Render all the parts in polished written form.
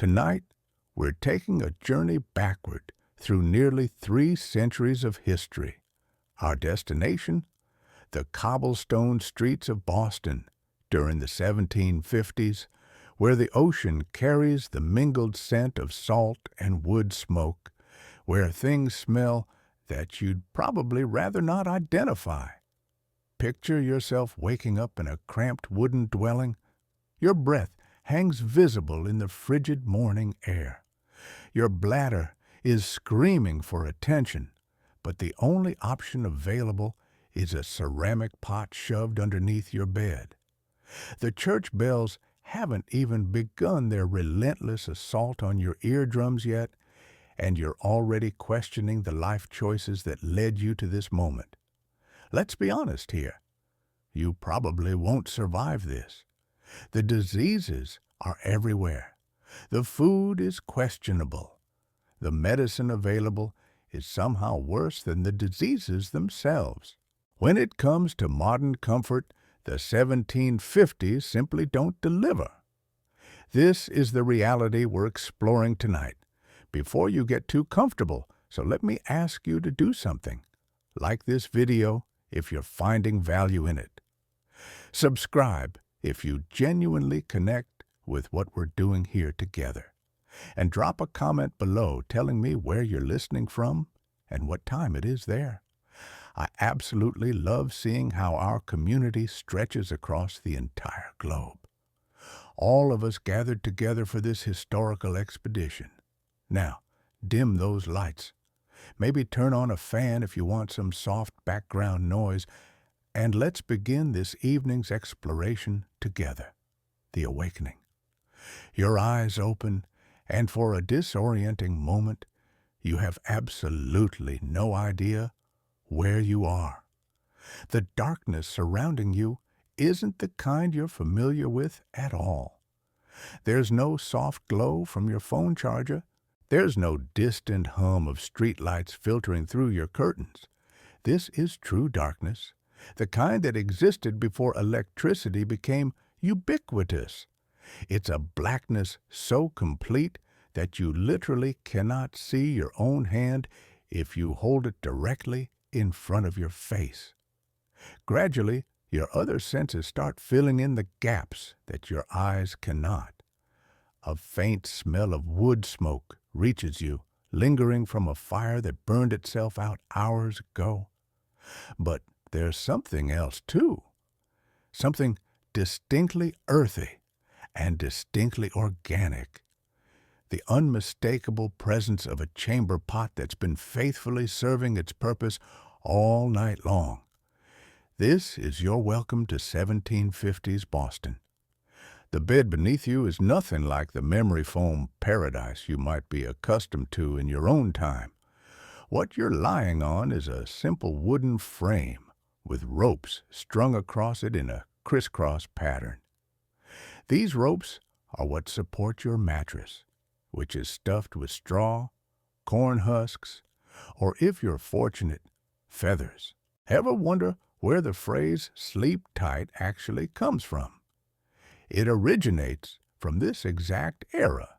Tonight, we're taking a journey backward through nearly 3 centuries of history. Our destination? The cobblestone streets of Boston during the 1750s, where the ocean carries the mingled scent of salt and wood smoke, where things smell that you'd probably rather not identify. Picture yourself waking up in a cramped wooden dwelling. Your breath hangs visible in the frigid morning air. Your bladder is screaming for attention, but the only option available is a ceramic pot shoved underneath your bed. The church bells haven't even begun their relentless assault on your eardrums yet, and you're already questioning the life choices that led you to this moment. Let's be honest here. You probably won't survive this. The diseases are everywhere. The food is questionable. The medicine available is somehow worse than the diseases themselves. When it comes to modern comfort, the 1750s simply don't deliver. This is the reality we're exploring tonight. Before you get too comfortable, so let me ask you to do something. Like this video if you're finding value in it. Subscribe if you genuinely connect with what we're doing here together. And drop a comment below telling me where you're listening from and what time it is there. I absolutely love seeing how our community stretches across the entire globe. All of us gathered together for this historical expedition. Now, dim those lights. Maybe turn on a fan if you want some soft background noise, and let's begin this evening's exploration together. The awakening. Your eyes open, and for a disorienting moment, you have absolutely no idea where you are. The darkness surrounding you isn't the kind you're familiar with at all. There's no soft glow from your phone charger. There's no distant hum of streetlights filtering through your curtains. This is true darkness, the kind that existed before electricity became ubiquitous. It's a blackness so complete that you literally cannot see your own hand if you hold it directly in front of your face. Gradually, your other senses start filling in the gaps that your eyes cannot. A faint smell of wood smoke reaches you, lingering from a fire that burned itself out hours ago. But there's something else too. Something distinctly earthy and distinctly organic. The unmistakable presence of a chamber pot that's been faithfully serving its purpose all night long. This is your welcome to 1750s Boston. The bed beneath you is nothing like the memory foam paradise you might be accustomed to in your own time. What you're lying on is a simple wooden frame with ropes strung across it in a crisscross pattern. These ropes are what support your mattress, which is stuffed with straw, corn husks, or if you're fortunate, feathers. Ever wonder where the phrase "sleep tight" actually comes from? It originates from this exact era.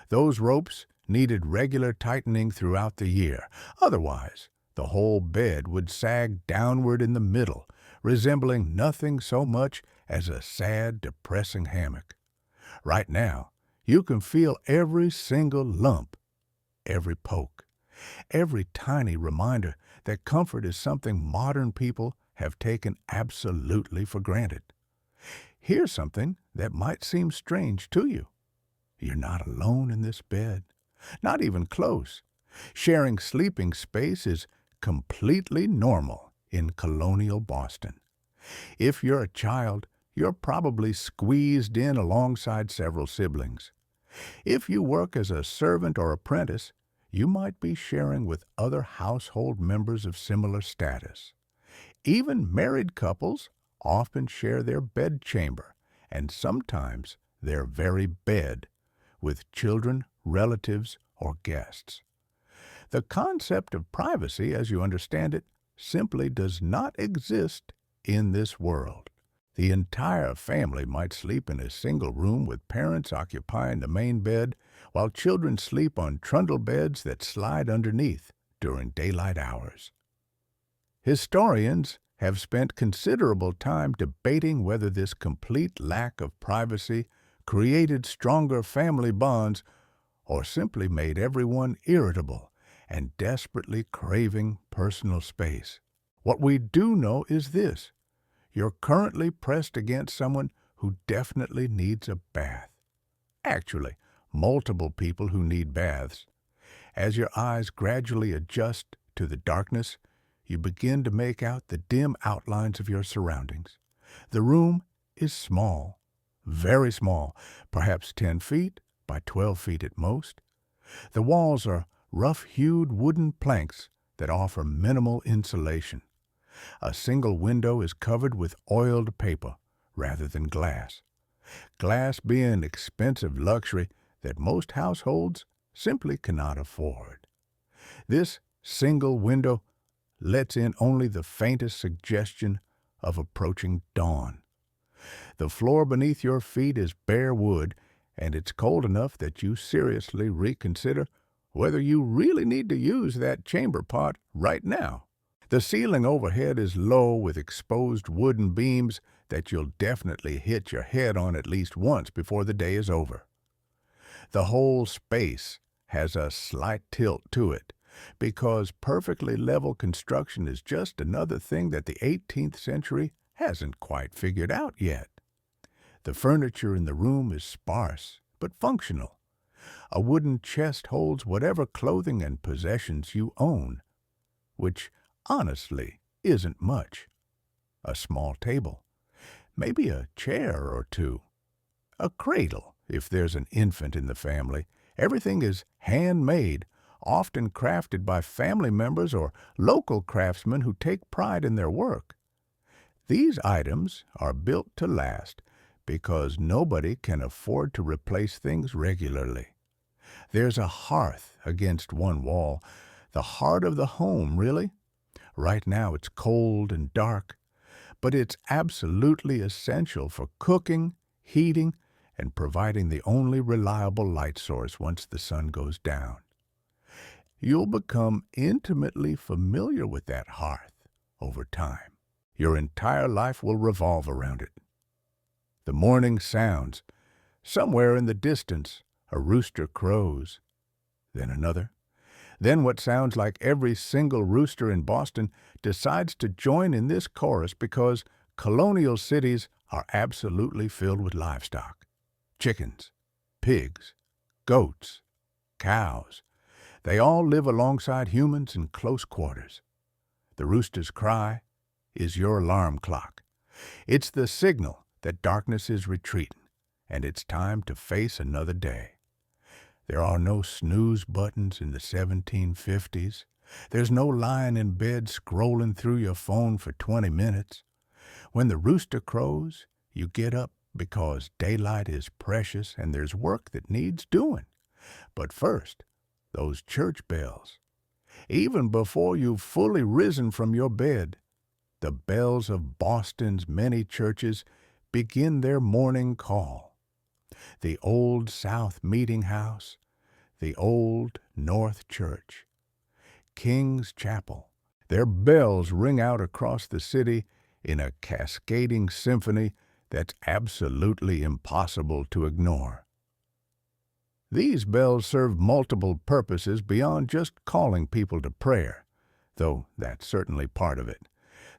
Those ropes needed regular tightening throughout the year. Otherwise, the whole bed would sag downward in the middle, resembling nothing so much as a sad, depressing hammock. Right now, you can feel every single lump, every poke, every tiny reminder that comfort is something modern people have taken absolutely for granted. Here's something that might seem strange to you. You're not alone in this bed, not even close. Sharing sleeping space is completely normal in colonial Boston. If you're a child, you're probably squeezed in alongside several siblings. If you work as a servant or apprentice, you might be sharing with other household members of similar status. Even married couples often share their bedchamber, and sometimes their very bed, with children, relatives, or guests. The concept of privacy, as you understand it, simply does not exist in this world. The entire family might sleep in a single room with parents occupying the main bed while children sleep on trundle beds that slide underneath during daylight hours. Historians have spent considerable time debating whether this complete lack of privacy created stronger family bonds or simply made everyone irritable and desperately craving personal space. What we do know is this: you're currently pressed against someone who definitely needs a bath. Actually, multiple people who need baths. As your eyes gradually adjust to the darkness, you begin to make out the dim outlines of your surroundings. The room is small, very small, perhaps 10 feet by 12 feet at most. The walls are rough-hewed wooden planks that offer minimal insulation. A single window is covered with oiled paper rather than glass. Glass being an expensive luxury that most households simply cannot afford. This single window lets in only the faintest suggestion of approaching dawn. The floor beneath your feet is bare wood, and it's cold enough that you seriously reconsider whether you really need to use that chamber pot right now. The ceiling overhead is low with exposed wooden beams that you'll definitely hit your head on at least once before the day is over. The whole space has a slight tilt to it, because perfectly level construction is just another thing that the 18th century hasn't quite figured out yet. The furniture in the room is sparse but functional. A wooden chest holds whatever clothing and possessions you own, which honestly isn't much. A small table, maybe a chair or two, a cradle if there's an infant in the family. Everything is handmade, often crafted by family members or local craftsmen who take pride in their work. These items are built to last because nobody can afford to replace things regularly. There's a hearth against one wall, the heart of the home, really. Right now it's cold and dark, but it's absolutely essential for cooking, heating, and providing the only reliable light source once the sun goes down. You'll become intimately familiar with that hearth over time. Your entire life will revolve around it. The morning sounds. Somewhere in the distance, a rooster crows. Then another. Then what sounds like every single rooster in Boston decides to join in this chorus because colonial cities are absolutely filled with livestock. Chickens, pigs, goats, cows. They all live alongside humans in close quarters. The rooster's cry is your alarm clock. It's the signal that darkness is retreating, and it's time to face another day. There are no snooze buttons in the 1750s. There's no lying in bed scrolling through your phone for 20 minutes. When the rooster crows, you get up because daylight is precious and there's work that needs doing. But first, those church bells. Even before you've fully risen from your bed, the bells of Boston's many churches begin their morning call. The Old South Meeting House, the Old North Church, King's Chapel. Their bells ring out across the city in a cascading symphony that's absolutely impossible to ignore. These bells serve multiple purposes beyond just calling people to prayer, though that's certainly part of it.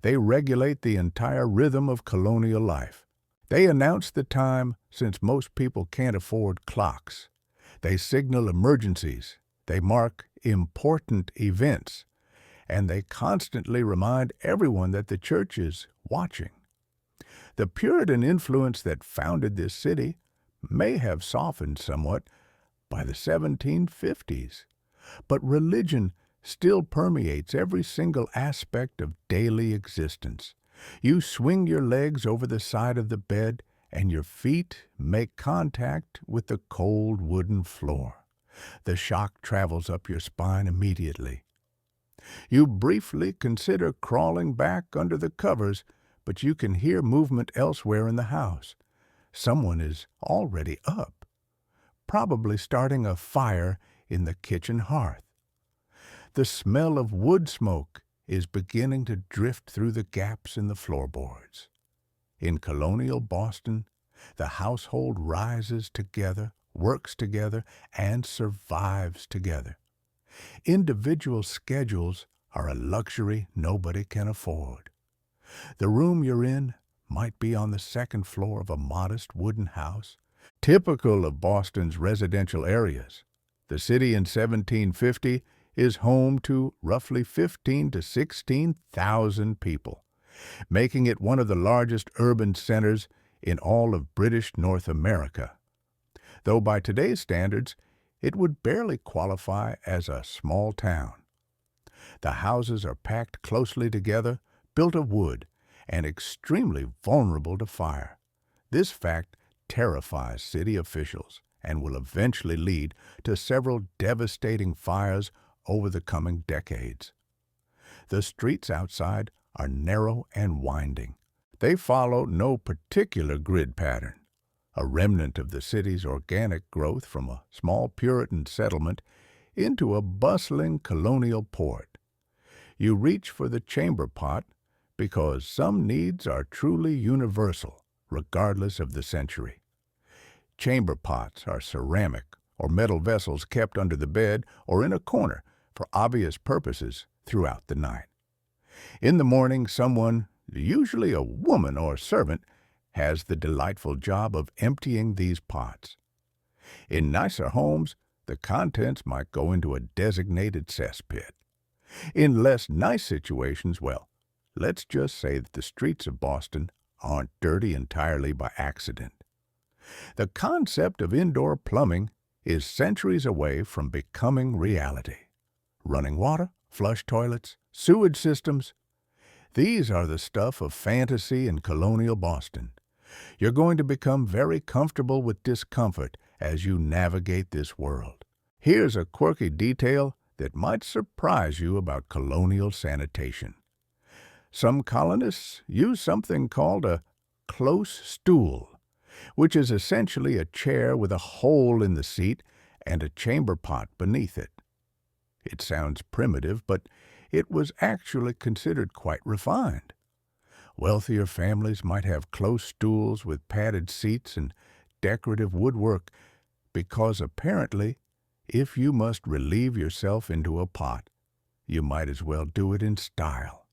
They regulate the entire rhythm of colonial life. They announce the time since most people can't afford clocks. They signal emergencies. They mark important events. And they constantly remind everyone that the church is watching. The Puritan influence that founded this city may have softened somewhat by the 1750s, but religion still permeates every single aspect of daily existence. You swing your legs over the side of the bed, and your feet make contact with the cold wooden floor. The shock travels up your spine immediately. You briefly consider crawling back under the covers, but you can hear movement elsewhere in the house. Someone is already up, probably starting a fire in the kitchen hearth. The smell of wood smoke is beginning to drift through the gaps in the floorboards. In colonial Boston, the household rises together, works together, and survives together. Individual schedules are a luxury nobody can afford. The room you're in might be on the second floor of a modest wooden house, typical of Boston's residential areas. The city in 1750 is home to roughly 15 to 16,000 people, making it one of the largest urban centers in all of British North America. Though by today's standards, it would barely qualify as a small town. The houses are packed closely together, built of wood, and extremely vulnerable to fire. This fact terrifies city officials and will eventually lead to several devastating fires over the coming decades. The streets outside are narrow and winding. They follow no particular grid pattern, a remnant of the city's organic growth from a small Puritan settlement into a bustling colonial port. You reach for the chamber pot because some needs are truly universal, regardless of the century. Chamber pots are ceramic or metal vessels kept under the bed or in a corner for obvious purposes throughout the night. In the morning, someone, usually a woman or servant, has the delightful job of emptying these pots. In nicer homes, the contents might go into a designated cesspit. In less nice situations, well, let's just say that the streets of Boston aren't dirty entirely by accident. The concept of indoor plumbing is centuries away from becoming reality. Running water, flush toilets, sewage systems, these are the stuff of fantasy in colonial Boston. You're going to become very comfortable with discomfort as you navigate this world. Here's a quirky detail that might surprise you about colonial sanitation. Some colonists use something called a close stool, which is essentially a chair with a hole in the seat and a chamber pot beneath it. It sounds primitive, but it was actually considered quite refined. Wealthier families might have close stools with padded seats and decorative woodwork because apparently, if you must relieve yourself into a pot, you might as well do it in style.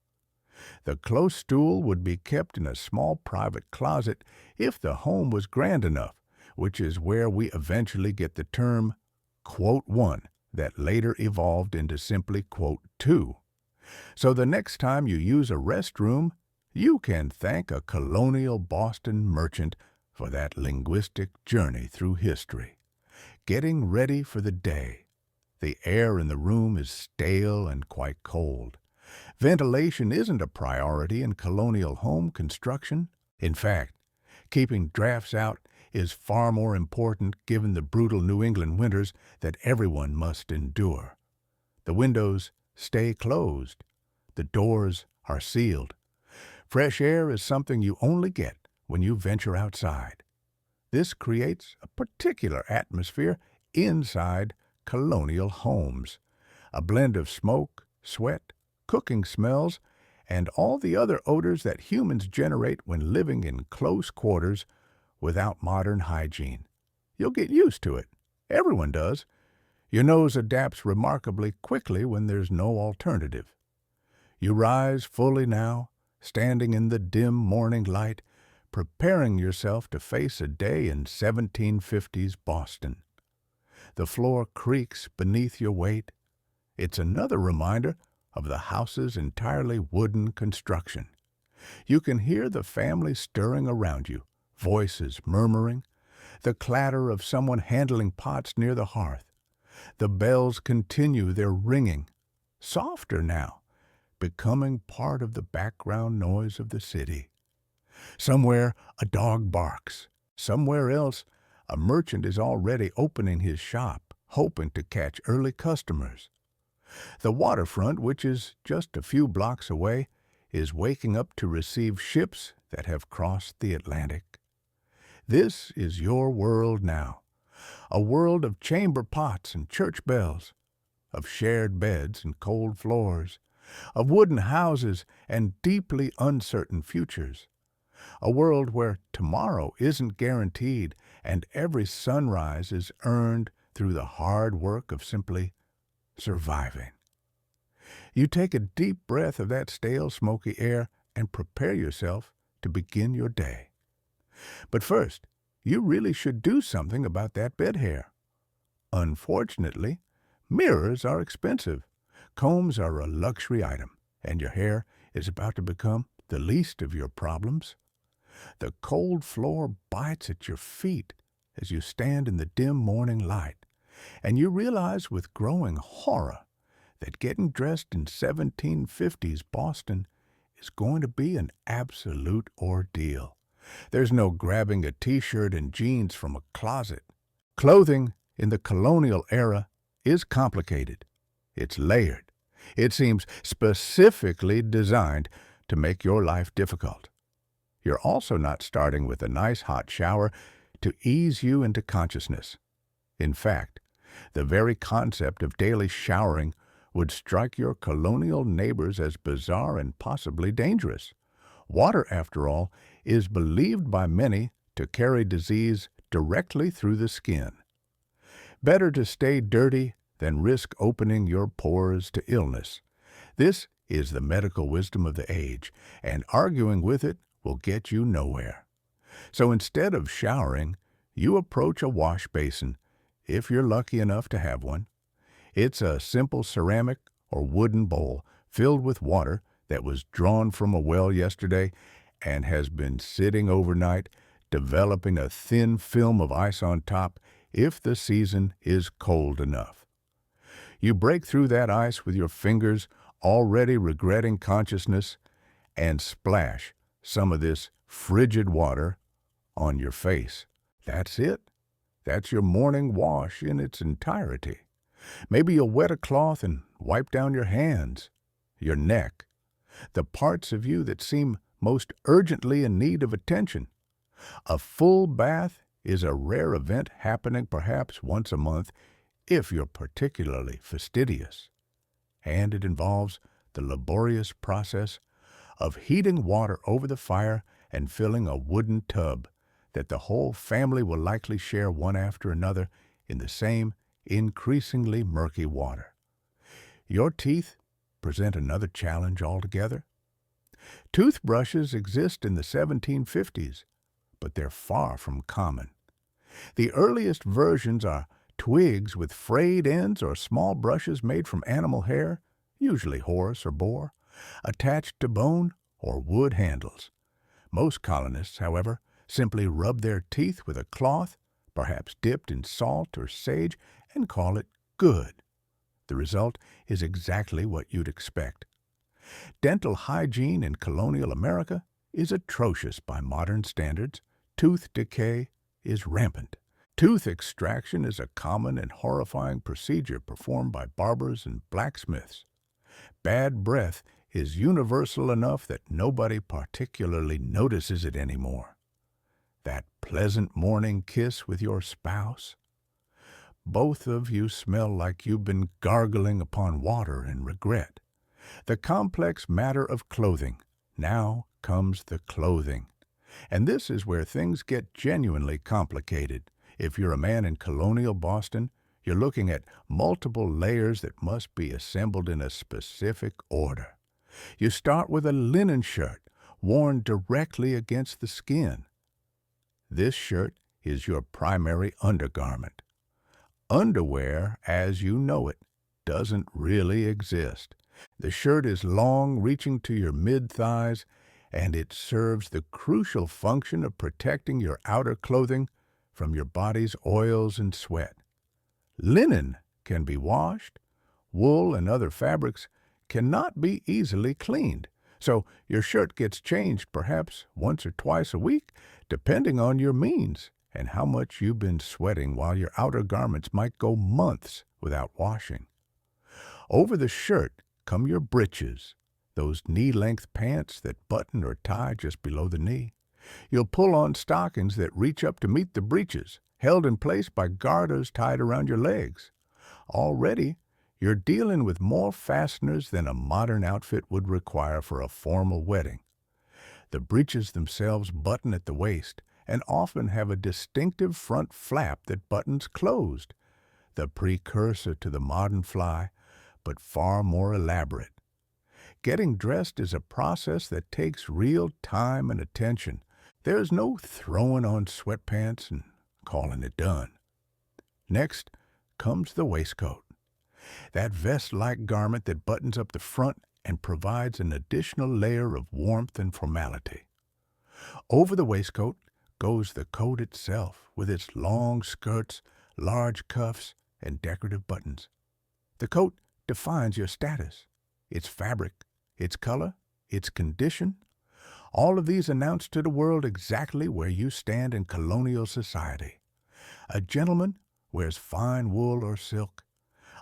The close stool would be kept in a small private closet if the home was grand enough, which is where we eventually get the term quote one that later evolved into simply quote two. So the next time you use a restroom, you can thank a colonial Boston merchant for that linguistic journey through history. Getting ready for the day. The air in the room is stale and quite cold. Ventilation isn't a priority in colonial home construction. In fact, keeping drafts out is far more important given the brutal New England winters that everyone must endure. The windows stay closed. The doors are sealed. Fresh air is something you only get when you venture outside. This creates a particular atmosphere inside colonial homes, a blend of smoke, sweat, cooking smells, and all the other odors that humans generate when living in close quarters without modern hygiene. You'll get used to it. Everyone does. Your nose adapts remarkably quickly when there's no alternative. You rise fully now, standing in the dim morning light, preparing yourself to face a day in 1750s Boston. The floor creaks beneath your weight. It's another reminder of the house's entirely wooden construction. You can hear the family stirring around you, voices murmuring, the clatter of someone handling pots near the hearth. The bells continue their ringing, softer now, becoming part of the background noise of the city. Somewhere a dog barks. Somewhere else a merchant is already opening his shop, hoping to catch early customers. The waterfront, which is just a few blocks away, is waking up to receive ships that have crossed the Atlantic. This is your world now, a world of chamber pots and church bells, of shared beds and cold floors, of wooden houses and deeply uncertain futures, a world where tomorrow isn't guaranteed and every sunrise is earned through the hard work of simply surviving. You take a deep breath of that stale, smoky air and prepare yourself to begin your day. But first, you really should do something about that bed hair. Unfortunately, mirrors are expensive, combs are a luxury item, and your hair is about to become the least of your problems. The cold floor bites at your feet as you stand in the dim morning light, and you realize with growing horror that getting dressed in 1750s Boston is going to be an absolute ordeal. There's no grabbing a t-shirt and jeans from a closet. Clothing in the colonial era is complicated. It's layered. It seems specifically designed to make your life difficult. You're also not starting with a nice hot shower to ease you into consciousness. In fact, the very concept of daily showering would strike your colonial neighbors as bizarre and possibly dangerous. Water, after all, is believed by many to carry disease directly through the skin. Better to stay dirty than risk opening your pores to illness. This is the medical wisdom of the age, and arguing with it will get you nowhere. So instead of showering, you approach a wash basin, if you're lucky enough to have one. It's a simple ceramic or wooden bowl filled with water that was drawn from a well yesterday and has been sitting overnight, developing a thin film of ice on top if the season is cold enough. You break through that ice with your fingers, already regretting consciousness, and splash some of this frigid water on your face. That's it. That's your morning wash in its entirety. Maybe you'll wet a cloth and wipe down your hands, your neck, the parts of you that seem most urgently in need of attention. A full bath is a rare event happening perhaps once a month if you're particularly fastidious. And it involves the laborious process of heating water over the fire and filling a wooden tub that the whole family will likely share one after another in the same increasingly murky water. Your teeth present another challenge altogether. Toothbrushes exist in the 1750s, but they're far from common. The earliest versions are twigs with frayed ends or small brushes made from animal hair, usually horse or boar, attached to bone or wood handles. Most colonists, however, simply rub their teeth with a cloth, perhaps dipped in salt or sage, and call it good. The result is exactly what you'd expect. Dental hygiene in colonial America is atrocious by modern standards. Tooth decay is rampant. Tooth extraction is a common and horrifying procedure performed by barbers and blacksmiths. Bad breath is universal enough that nobody particularly notices it anymore. That pleasant morning kiss with your spouse. Both of you smell like you've been gargling upon water in regret. The complex matter of clothing. Now comes the clothing. And this is where things get genuinely complicated. If you're a man in colonial Boston, you're looking at multiple layers that must be assembled in a specific order. You start with a linen shirt worn directly against the skin. This shirt is your primary undergarment. Underwear, as you know it, doesn't really exist. The shirt is long, reaching to your mid-thighs, and it serves the crucial function of protecting your outer clothing from your body's oils and sweat. Linen can be washed. Wool and other fabrics cannot be easily cleaned, so your shirt gets changed perhaps once or twice a week, depending on your means and how much you've been sweating, while your outer garments might go months without washing. Over the shirt come your breeches. those knee-length pants that button or tie just below the knee. You'll pull on stockings that reach up to meet the breeches, held in place by garters tied around your legs. Already, you're dealing with more fasteners than a modern outfit would require for a formal wedding. The breeches themselves button at the waist and often have a distinctive front flap that buttons closed, the precursor to the modern fly, but far more elaborate. Getting dressed is a process that takes real time and attention. There's no throwing on sweatpants and calling it done. Next comes the waistcoat, that vest-like garment that buttons up the front and provides an additional layer of warmth and formality. Over the waistcoat goes the coat itself, with its long skirts, large cuffs, and decorative buttons. The coat defines your status, its fabric, its color, its condition. All of these announce to the world exactly where you stand in colonial society. A gentleman wears fine wool or silk.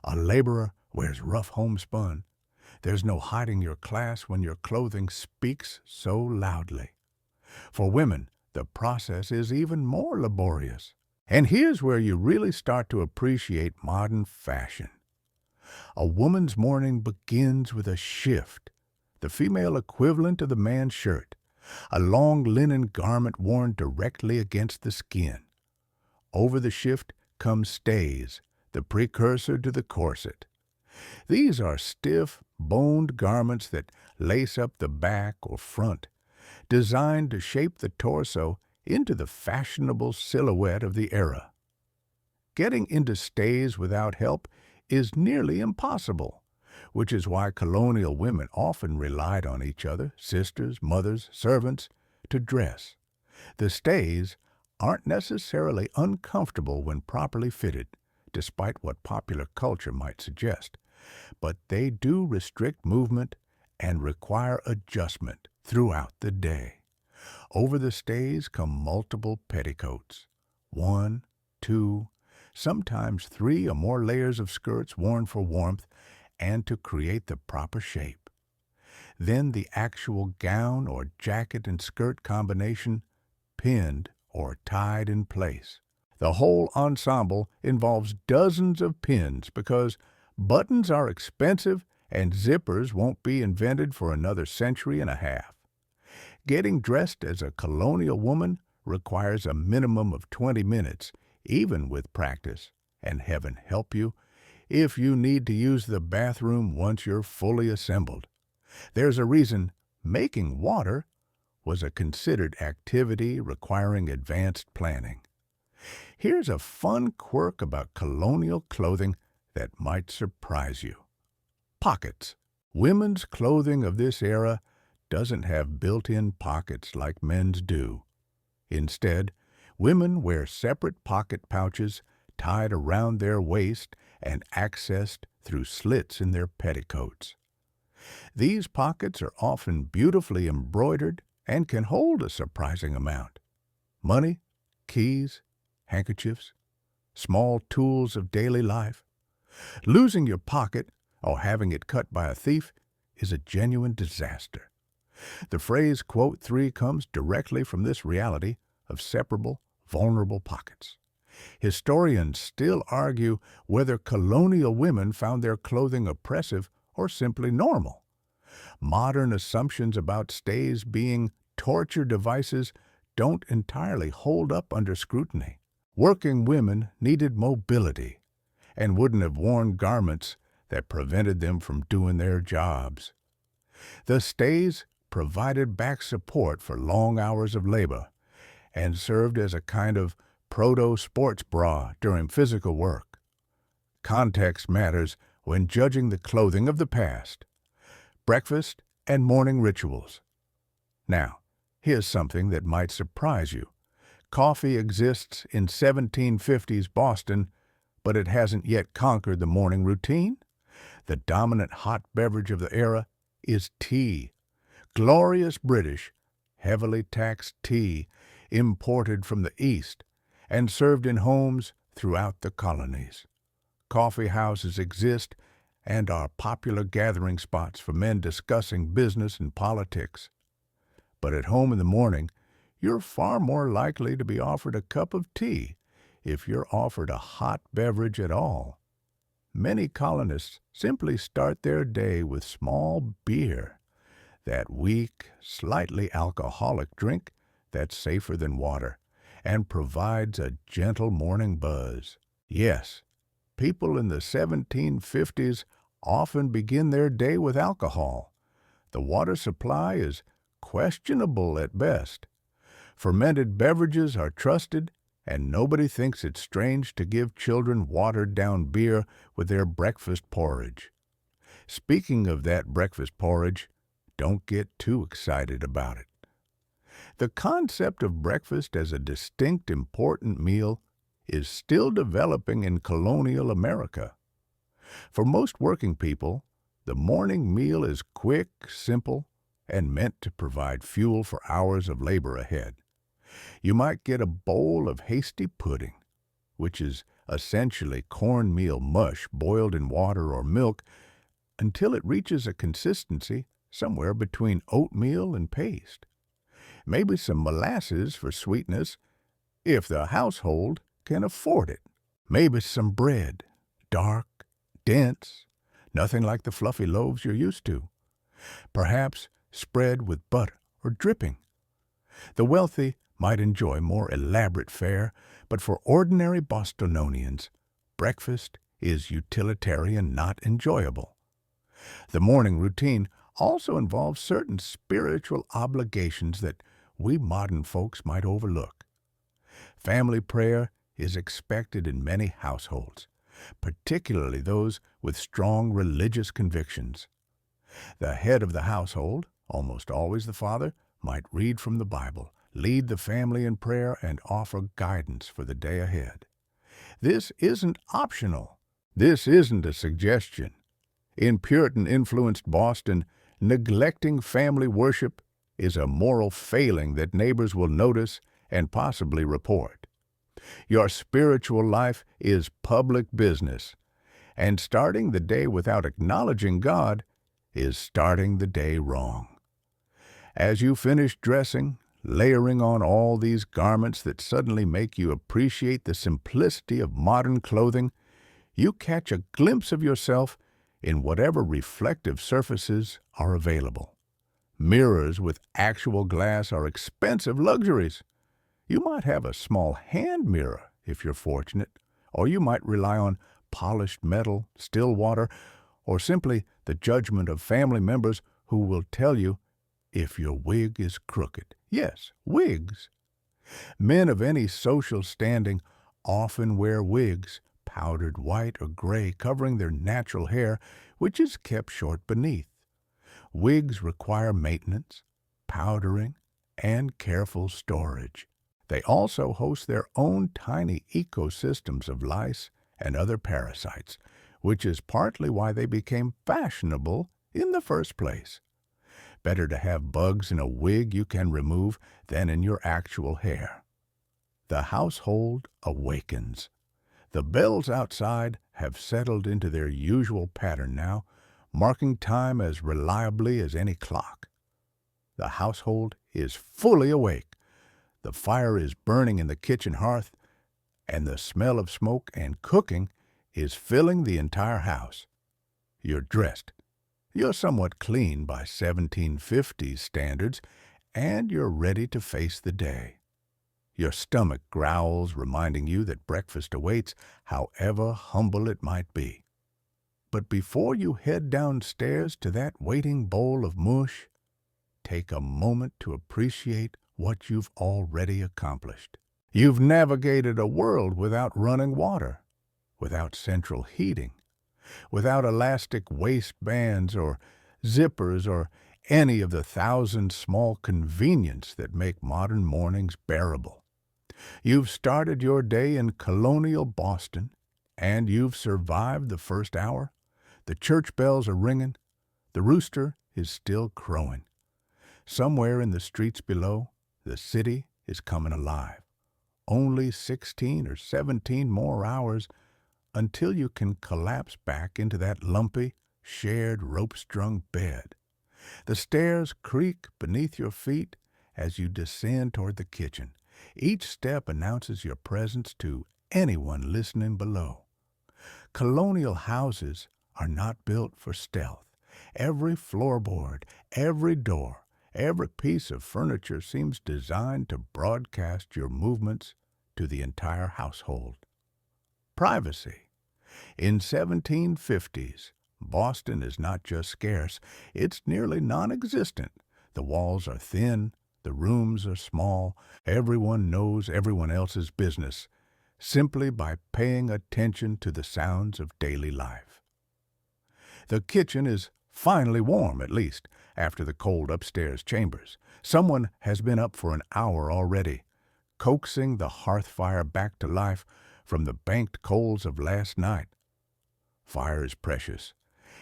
A laborer wears rough homespun. There's no hiding your class when your clothing speaks so loudly. For women, the process is even more laborious. And here's where you really start to appreciate modern fashion. A woman's morning begins with a shift, the female equivalent of the man's shirt, a long linen garment worn directly against the skin. Over the shift come stays, the precursor to the corset. These are stiff, boned garments that lace up the back or front, designed to shape the torso into the fashionable silhouette of the era. Getting into stays without help is nearly impossible, which is why colonial women often relied on each other, sisters, mothers, servants, to dress. The stays aren't necessarily uncomfortable when properly fitted, despite what popular culture might suggest, but they do restrict movement and require adjustment throughout the day. Over the stays come multiple petticoats, 1, 2, sometimes 3 or more layers of skirts worn for warmth and to create the proper shape. Then the actual gown or jacket and skirt combination, pinned or tied in place. The whole ensemble involves dozens of pins because buttons are expensive and zippers won't be invented for another century and a half. Getting dressed as a colonial woman requires a minimum of 20 minutes, even with practice, and heaven help you if you need to use the bathroom once you're fully assembled. There's a reason making water was a considered activity requiring advanced planning. Here's a fun quirk about colonial clothing that might surprise you. Pockets. Women's clothing of this era doesn't have built-in pockets like men's do. Instead, women wear separate pocket pouches tied around their waist and accessed through slits in their petticoats. These pockets are often beautifully embroidered and can hold a surprising amount. Money, keys, handkerchiefs, small tools of daily life. Losing your pocket or having it cut by a thief is a genuine disaster. The phrase quote 3 comes directly from this reality of separable, vulnerable pockets. Historians still argue whether colonial women found their clothing oppressive or simply normal. Modern assumptions about stays being torture devices don't entirely hold up under scrutiny. Working women needed mobility and wouldn't have worn garments that prevented them from doing their jobs. The stays provided back support for long hours of labor and served as a kind of proto-sports bra during physical work. Context matters when judging the clothing of the past. Breakfast and morning rituals. Now, here's something that might surprise you. Coffee exists in 1750s Boston, but it hasn't yet conquered the morning routine. The dominant hot beverage of the era is tea. Glorious British, heavily taxed tea imported from the East and served in homes throughout the colonies. Coffee houses exist and are popular gathering spots for men discussing business and politics. But at home in the morning, you're far more likely to be offered a cup of tea if you're offered a hot beverage at all. Many colonists simply start their day with small beer, that weak, slightly alcoholic drink that's safer than water and provides a gentle morning buzz. Yes, people in the 1750s often begin their day with alcohol. The water supply is questionable at best. Fermented beverages are trusted, and nobody thinks it's strange to give children watered-down beer with their breakfast porridge. Speaking of that breakfast porridge, don't get too excited about it. The concept of breakfast as a distinct, important meal is still developing in colonial America. For most working people, the morning meal is quick, simple, and meant to provide fuel for hours of labor ahead. You might get a bowl of hasty pudding, which is essentially cornmeal mush boiled in water or milk until it reaches a consistency somewhere between oatmeal and paste. Maybe some molasses for sweetness, if the household can afford it. Maybe some bread, dark, dense, nothing like the fluffy loaves you're used to. Perhaps spread with butter or dripping. The wealthy might enjoy more elaborate fare, but for ordinary Bostonians, breakfast is utilitarian, not enjoyable. The morning routine also involves certain spiritual obligations that we modern folks might overlook. Family prayer is expected in many households, particularly those with strong religious convictions. The head of the household, almost always the father, might read from the Bible, lead the family in prayer, and offer guidance for the day ahead. This isn't optional. This isn't a suggestion. In Puritan-influenced Boston, neglecting family worship is a moral failing that neighbors will notice and possibly report. Your spiritual life is public business, and starting the day without acknowledging God is starting the day wrong. As you finish dressing, layering on all these garments that suddenly make you appreciate the simplicity of modern clothing, you catch a glimpse of yourself in whatever reflective surfaces are available. Mirrors with actual glass are expensive luxuries. You might have a small hand mirror if you're fortunate, or you might rely on polished metal, still water, or simply the judgment of family members who will tell you if your wig is crooked. Yes, wigs. Men of any social standing often wear wigs, powdered white or gray, covering their natural hair, which is kept short beneath. Wigs require maintenance, powdering, and careful storage. They also host their own tiny ecosystems of lice and other parasites, which is partly why they became fashionable in the first place. Better to have bugs in a wig you can remove than in your actual hair. The household awakens. The bells outside have settled into their usual pattern now, marking time as reliably as any clock. The household is fully awake. The fire is burning in the kitchen hearth, and the smell of smoke and cooking is filling the entire house. You're dressed. You're somewhat clean by 1750s standards, and you're ready to face the day. Your stomach growls, reminding you that breakfast awaits, however humble it might be. But before you head downstairs to that waiting bowl of mush, take a moment to appreciate what you've already accomplished. You've navigated a world without running water, without central heating, without elastic waistbands or zippers or any of the thousand small conveniences that make modern mornings bearable. You've started your day in colonial Boston, and you've survived the first hour. The church bells are ringing. The rooster is still crowing. Somewhere in the streets below, the city is coming alive. Only 16 or 17 more hours until you can collapse back into that lumpy, shared rope-strung bed. The stairs creak beneath your feet as you descend toward the kitchen. Each step announces your presence to anyone listening below. Colonial houses are not built for stealth. Every floorboard, every door, every piece of furniture seems designed to broadcast your movements to the entire household. Privacy. In 1750s, Boston is not just scarce, it's nearly non-existent. The walls are thin, the rooms are small, everyone knows everyone else's business, simply by paying attention to the sounds of daily life. The kitchen is finally warm, at least, after the cold upstairs chambers. Someone has been up for an hour already, coaxing the hearth fire back to life from the banked coals of last night. Fire is precious,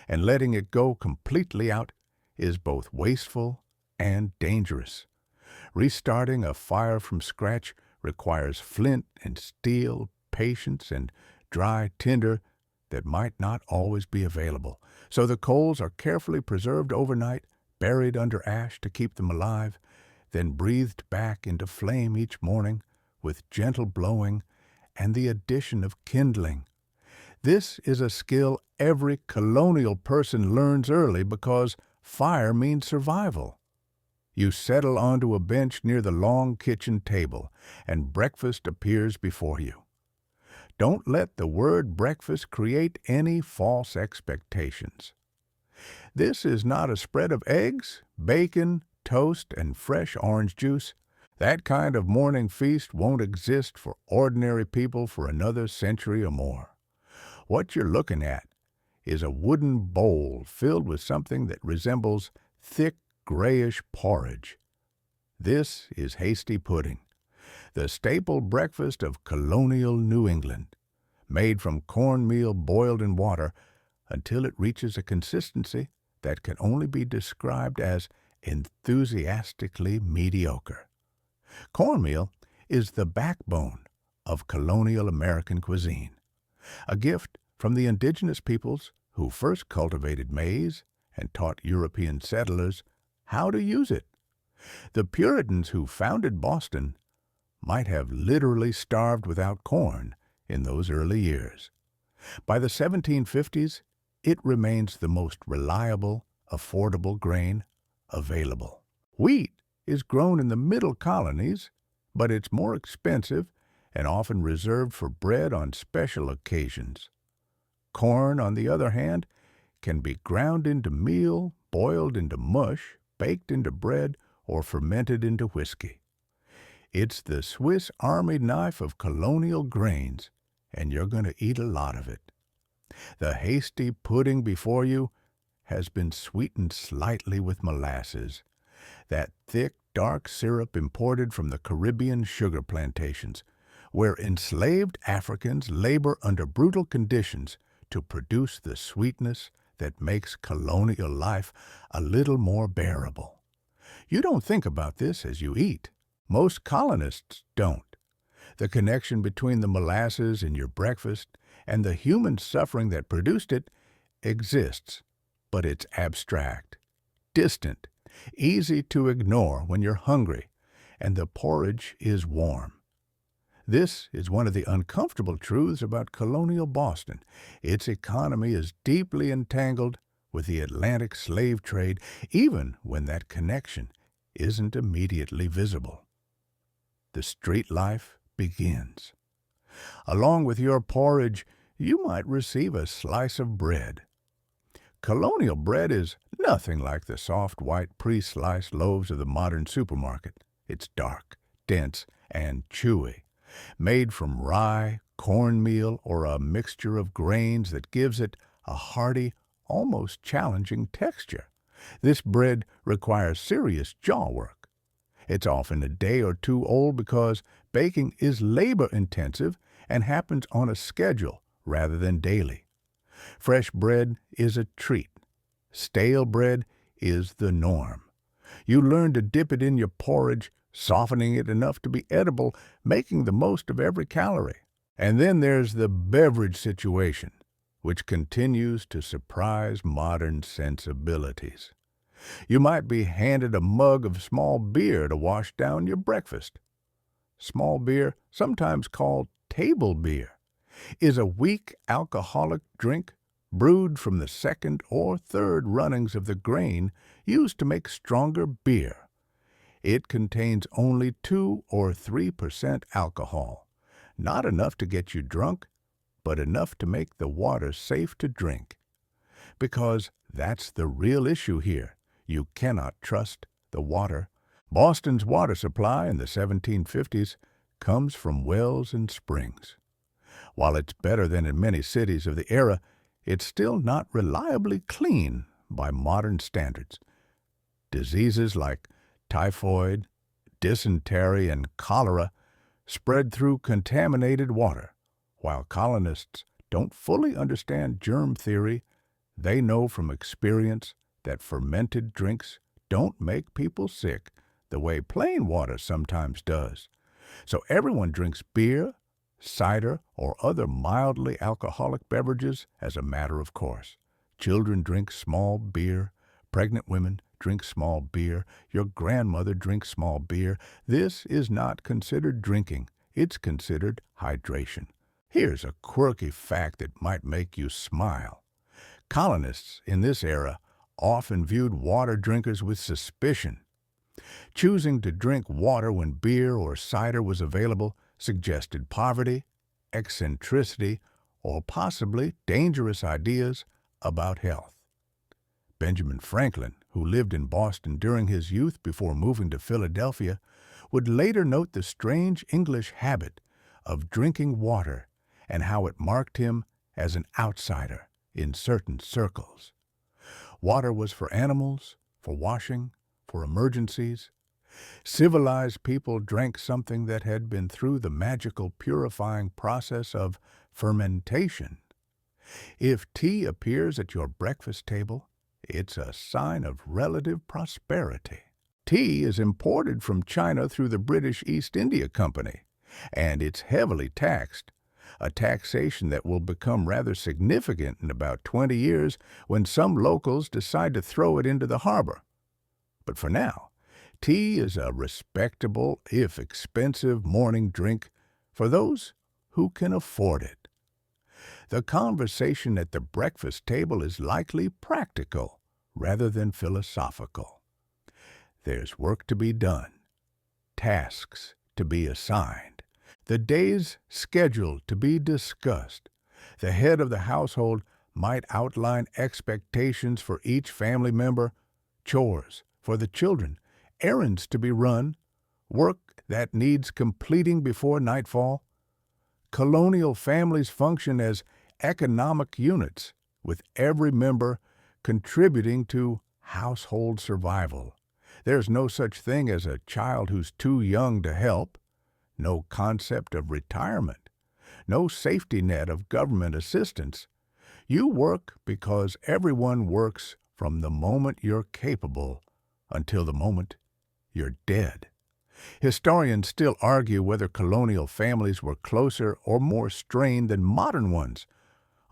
and letting it go completely out is both wasteful and dangerous. Restarting a fire from scratch requires flint and steel, patience, and dry tinder that might not always be available. So the coals are carefully preserved overnight, buried under ash to keep them alive, then breathed back into flame each morning with gentle blowing and the addition of kindling. This is a skill every colonial person learns early because fire means survival. You settle onto a bench near the long kitchen table, and breakfast appears before you. Don't let the word breakfast create any false expectations. This is not a spread of eggs, bacon, toast, and fresh orange juice. That kind of morning feast won't exist for ordinary people for another century or more. What you're looking at is a wooden bowl filled with something that resembles thick, grayish porridge. This is hasty pudding, the staple breakfast of colonial New England, made from cornmeal boiled in water until it reaches a consistency that can only be described as enthusiastically mediocre. Cornmeal is the backbone of colonial American cuisine, a gift from the indigenous peoples who first cultivated maize and taught European settlers how to use it. The Puritans who founded Boston might have literally starved without corn in those early years. By the 1750s, it remains the most reliable, affordable grain available. Wheat is grown in the middle colonies, but it's more expensive and often reserved for bread on special occasions. Corn, on the other hand, can be ground into meal, boiled into mush, baked into bread, or fermented into whiskey. It's the Swiss Army knife of colonial grains, and you're going to eat a lot of it. The hasty pudding before you has been sweetened slightly with molasses, that thick, dark syrup imported from the Caribbean sugar plantations, where enslaved Africans labor under brutal conditions to produce the sweetness that makes colonial life a little more bearable. You don't think about this as you eat. Most colonists don't. The connection between the molasses in your breakfast and the human suffering that produced it exists, but it's abstract, distant, easy to ignore when you're hungry, and the porridge is warm. This is one of the uncomfortable truths about colonial Boston. Its economy is deeply entangled with the Atlantic slave trade, even when that connection isn't immediately visible. The street life begins. Along with your porridge, you might receive a slice of bread. Colonial bread is nothing like the soft white pre-sliced loaves of the modern supermarket. It's dark, dense, and chewy, made from rye, cornmeal, or a mixture of grains that gives it a hearty, almost challenging texture. This bread requires serious jaw work. It's often a day or two old because baking is labor-intensive and happens on a schedule rather than daily. Fresh bread is a treat. Stale bread is the norm. You learn to dip it in your porridge, softening it enough to be edible, making the most of every calorie. And then there's the beverage situation, which continues to surprise modern sensibilities. You might be handed a mug of small beer to wash down your breakfast. Small beer, sometimes called table beer, is a weak alcoholic drink brewed from the second or third runnings of the grain used to make stronger beer. It contains only 2 or 3% alcohol, not enough to get you drunk, but enough to make the water safe to drink. Because that's the real issue here. You cannot trust the water. Boston's water supply in the 1750s comes from wells and springs. While it's better than in many cities of the era, it's still not reliably clean by modern standards. Diseases like typhoid, dysentery, and cholera spread through contaminated water. While colonists don't fully understand germ theory, they know from experience that fermented drinks don't make people sick the way plain water sometimes does. So everyone drinks beer, cider, or other mildly alcoholic beverages as a matter of course. Children drink small beer. Pregnant women drink small beer. Your grandmother drinks small beer. This is not considered drinking. It's considered hydration. Here's a quirky fact that might make you smile. Colonists in this era often viewed water drinkers with suspicion. Choosing to drink water when beer or cider was available suggested poverty, eccentricity, or possibly dangerous ideas about health. Benjamin Franklin, who lived in Boston during his youth before moving to Philadelphia, would later note the strange English habit of drinking water and how it marked him as an outsider in certain circles. Water was for animals, for washing, for emergencies. Civilized people drank something that had been through the magical purifying process of fermentation. If tea appears at your breakfast table, it's a sign of relative prosperity. Tea is imported from China through the British East India Company, and it's heavily taxed, a taxation that will become rather significant in about 20 years when some locals decide to throw it into the harbor. But for now, tea is a respectable, if expensive, morning drink for those who can afford it. The conversation at the breakfast table is likely practical rather than philosophical. There's work to be done, tasks to be assigned, the day's schedule to be discussed. The head of the household might outline expectations for each family member, chores for the children, errands to be run, work that needs completing before nightfall. Colonial families function as economic units, with every member contributing to household survival. There's no such thing as a child who's too young to help, no concept of retirement, no safety net of government assistance. You work because everyone works from the moment you're capable until the moment you're dead. Historians still argue whether colonial families were closer or more strained than modern ones.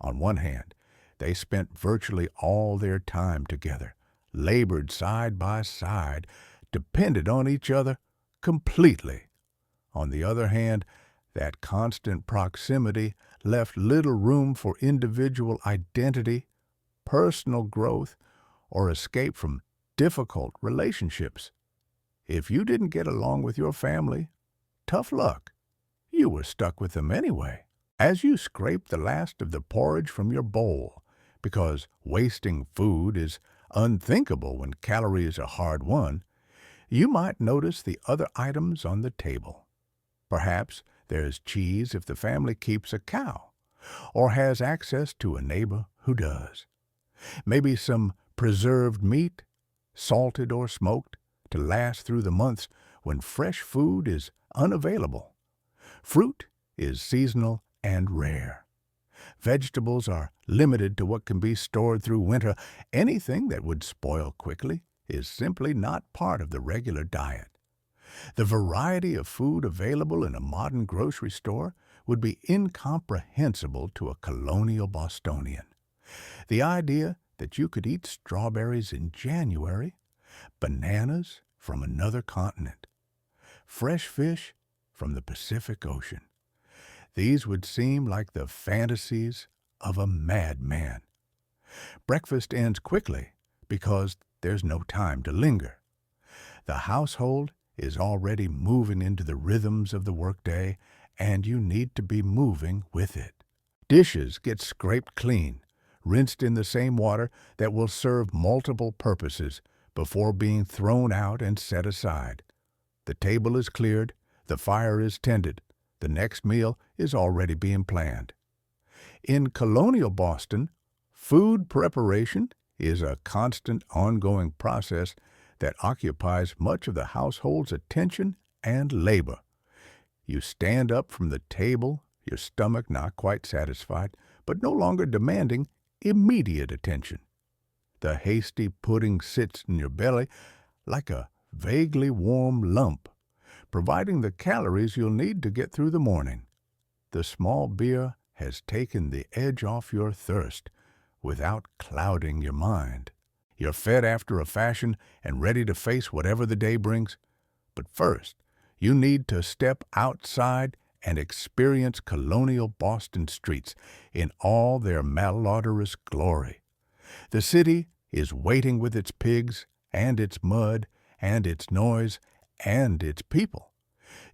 On one hand, they spent virtually all their time together, labored side by side, depended on each other completely. On the other hand, that constant proximity left little room for individual identity, personal growth, or escape from difficult relationships. If you didn't get along with your family, tough luck. You were stuck with them anyway. As you scrape the last of the porridge from your bowl, because wasting food is unthinkable when calories are hard won, you might notice the other items on the table. Perhaps there's cheese if the family keeps a cow, or has access to a neighbor who does. Maybe some preserved meat, salted or smoked, to last through the months when fresh food is unavailable. Fruit is seasonal and rare. Vegetables are limited to what can be stored through winter. Anything that would spoil quickly is simply not part of the regular diet. The variety of food available in a modern grocery store would be incomprehensible to a colonial Bostonian. The idea that you could eat strawberries in January, bananas from another continent, fresh fish from the Pacific Ocean. These would seem like the fantasies of a madman. Breakfast ends quickly because there's no time to linger. The household is already moving into the rhythms of the workday, and you need to be moving with it. Dishes get scraped clean, rinsed in the same water that will serve multiple purposes before being thrown out and set aside. The table is cleared, the fire is tended, the next meal is already being planned. In colonial Boston, food preparation is a constant, ongoing process that occupies much of the household's attention and labor. You stand up from the table, your stomach not quite satisfied, but no longer demanding immediate attention. The hasty pudding sits in your belly like a vaguely warm lump, providing the calories you'll need to get through the morning. The small beer has taken the edge off your thirst without clouding your mind. You're fed after a fashion and ready to face whatever the day brings. But first, you need to step outside and experience colonial Boston streets in all their malodorous glory. The city is waiting with its pigs and its mud and its noise and its people.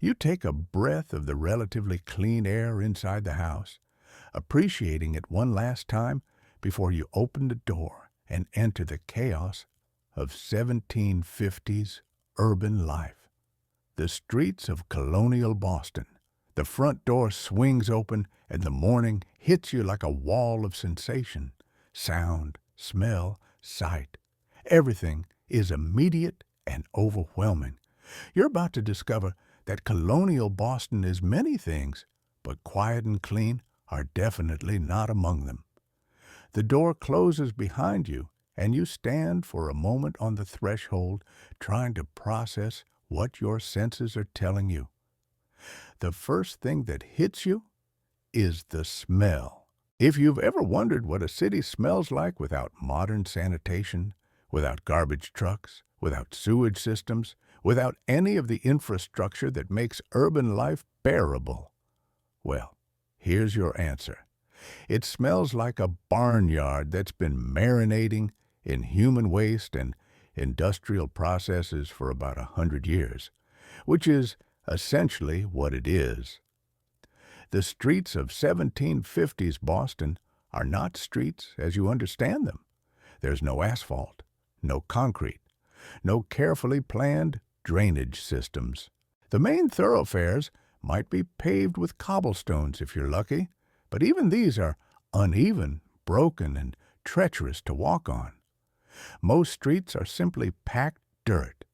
You take a breath of the relatively clean air inside the house, appreciating it one last time before you open the door and enter the chaos of 1750s urban life. The streets of colonial Boston. The front door swings open and the morning hits you like a wall of sensation. Sound, smell, sight. Everything is immediate and overwhelming. You're about to discover that colonial Boston is many things, but quiet and clean are definitely not among them. The door closes behind you, and you stand for a moment on the threshold, trying to process what your senses are telling you. The first thing that hits you is the smell. If you've ever wondered what a city smells like without modern sanitation, without garbage trucks, without sewage systems, without any of the infrastructure that makes urban life bearable, well, here's your answer. It smells like a barnyard that's been marinating in human waste and industrial processes for about 100 years, which is essentially what it is. The streets of 1750s Boston are not streets as you understand them. There's no asphalt, no concrete, no carefully planned drainage systems. The main thoroughfares might be paved with cobblestones if you're lucky, but even these are uneven, broken, and treacherous to walk on. Most streets are simply packed dirt,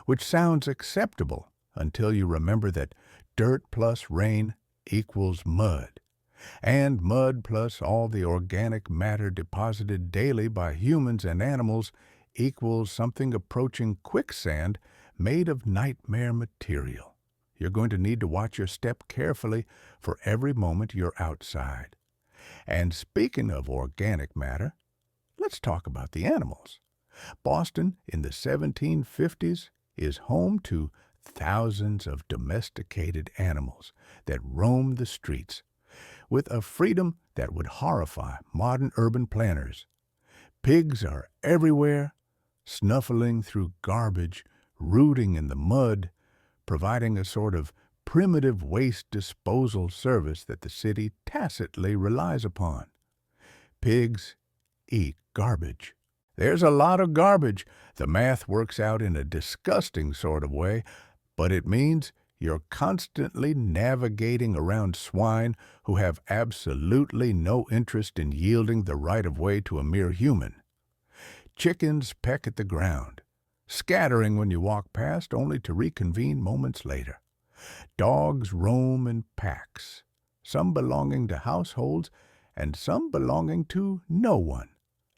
which sounds acceptable until you remember that dirt plus rain equals mud, and mud plus all the organic matter deposited daily by humans and animals equals something approaching quicksand made of nightmare material. You're going to need to watch your step carefully for every moment you're outside. And speaking of organic matter, let's talk about the animals. Boston in the 1750s is home to thousands of domesticated animals that roam the streets with a freedom that would horrify modern urban planners. Pigs are everywhere, snuffling through garbage, rooting in the mud, providing a sort of primitive waste disposal service that the city tacitly relies upon. Pigs eat garbage. There's a lot of garbage. The math works out in a disgusting sort of way, but it means you're constantly navigating around swine who have absolutely no interest in yielding the right-of-way to a mere human. Chickens peck at the ground, scattering when you walk past only to reconvene moments later. Dogs roam in packs, some belonging to households and some belonging to no one,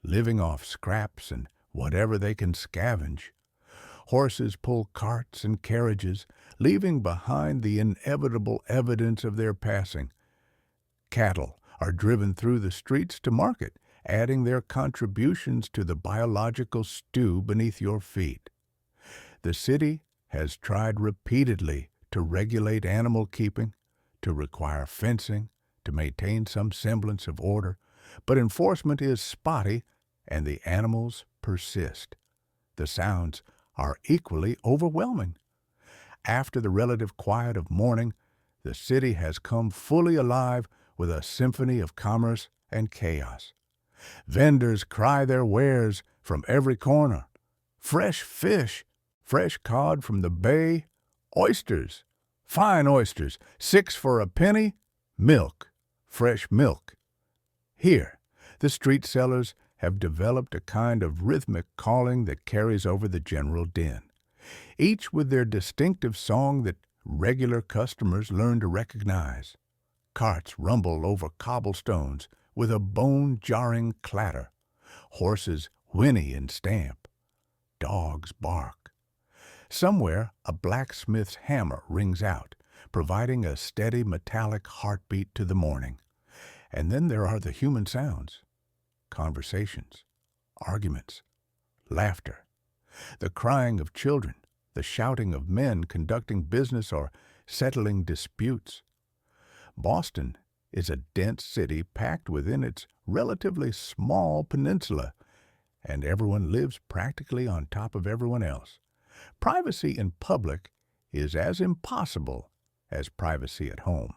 living off scraps and whatever they can scavenge. Horses pull carts and carriages, leaving behind the inevitable evidence of their passing, Cattle are driven through the streets to market, adding their contributions to the biological stew beneath your feet. The city has tried repeatedly to regulate animal keeping, to require fencing, to maintain some semblance of order, but enforcement is spotty and the animals persist. The sounds are equally overwhelming. After the relative quiet of morning, the city has come fully alive with a symphony of commerce and chaos. Vendors cry their wares from every corner. Fresh fish, fresh cod from the bay, oysters, fine oysters, 6 for a penny, milk, fresh milk. Here, the street sellers have developed a kind of rhythmic calling that carries over the general din, each with their distinctive song that regular customers learn to recognize. Carts rumble over cobblestones with a bone-jarring clatter. Horses whinny and stamp. Dogs bark. Somewhere, a blacksmith's hammer rings out, providing a steady metallic heartbeat to the morning. And then there are the human sounds. Conversations, arguments, laughter, the crying of children, the shouting of men conducting business or settling disputes. Boston is a dense city packed within its relatively small peninsula, and everyone lives practically on top of everyone else. Privacy in public is as impossible as privacy at home.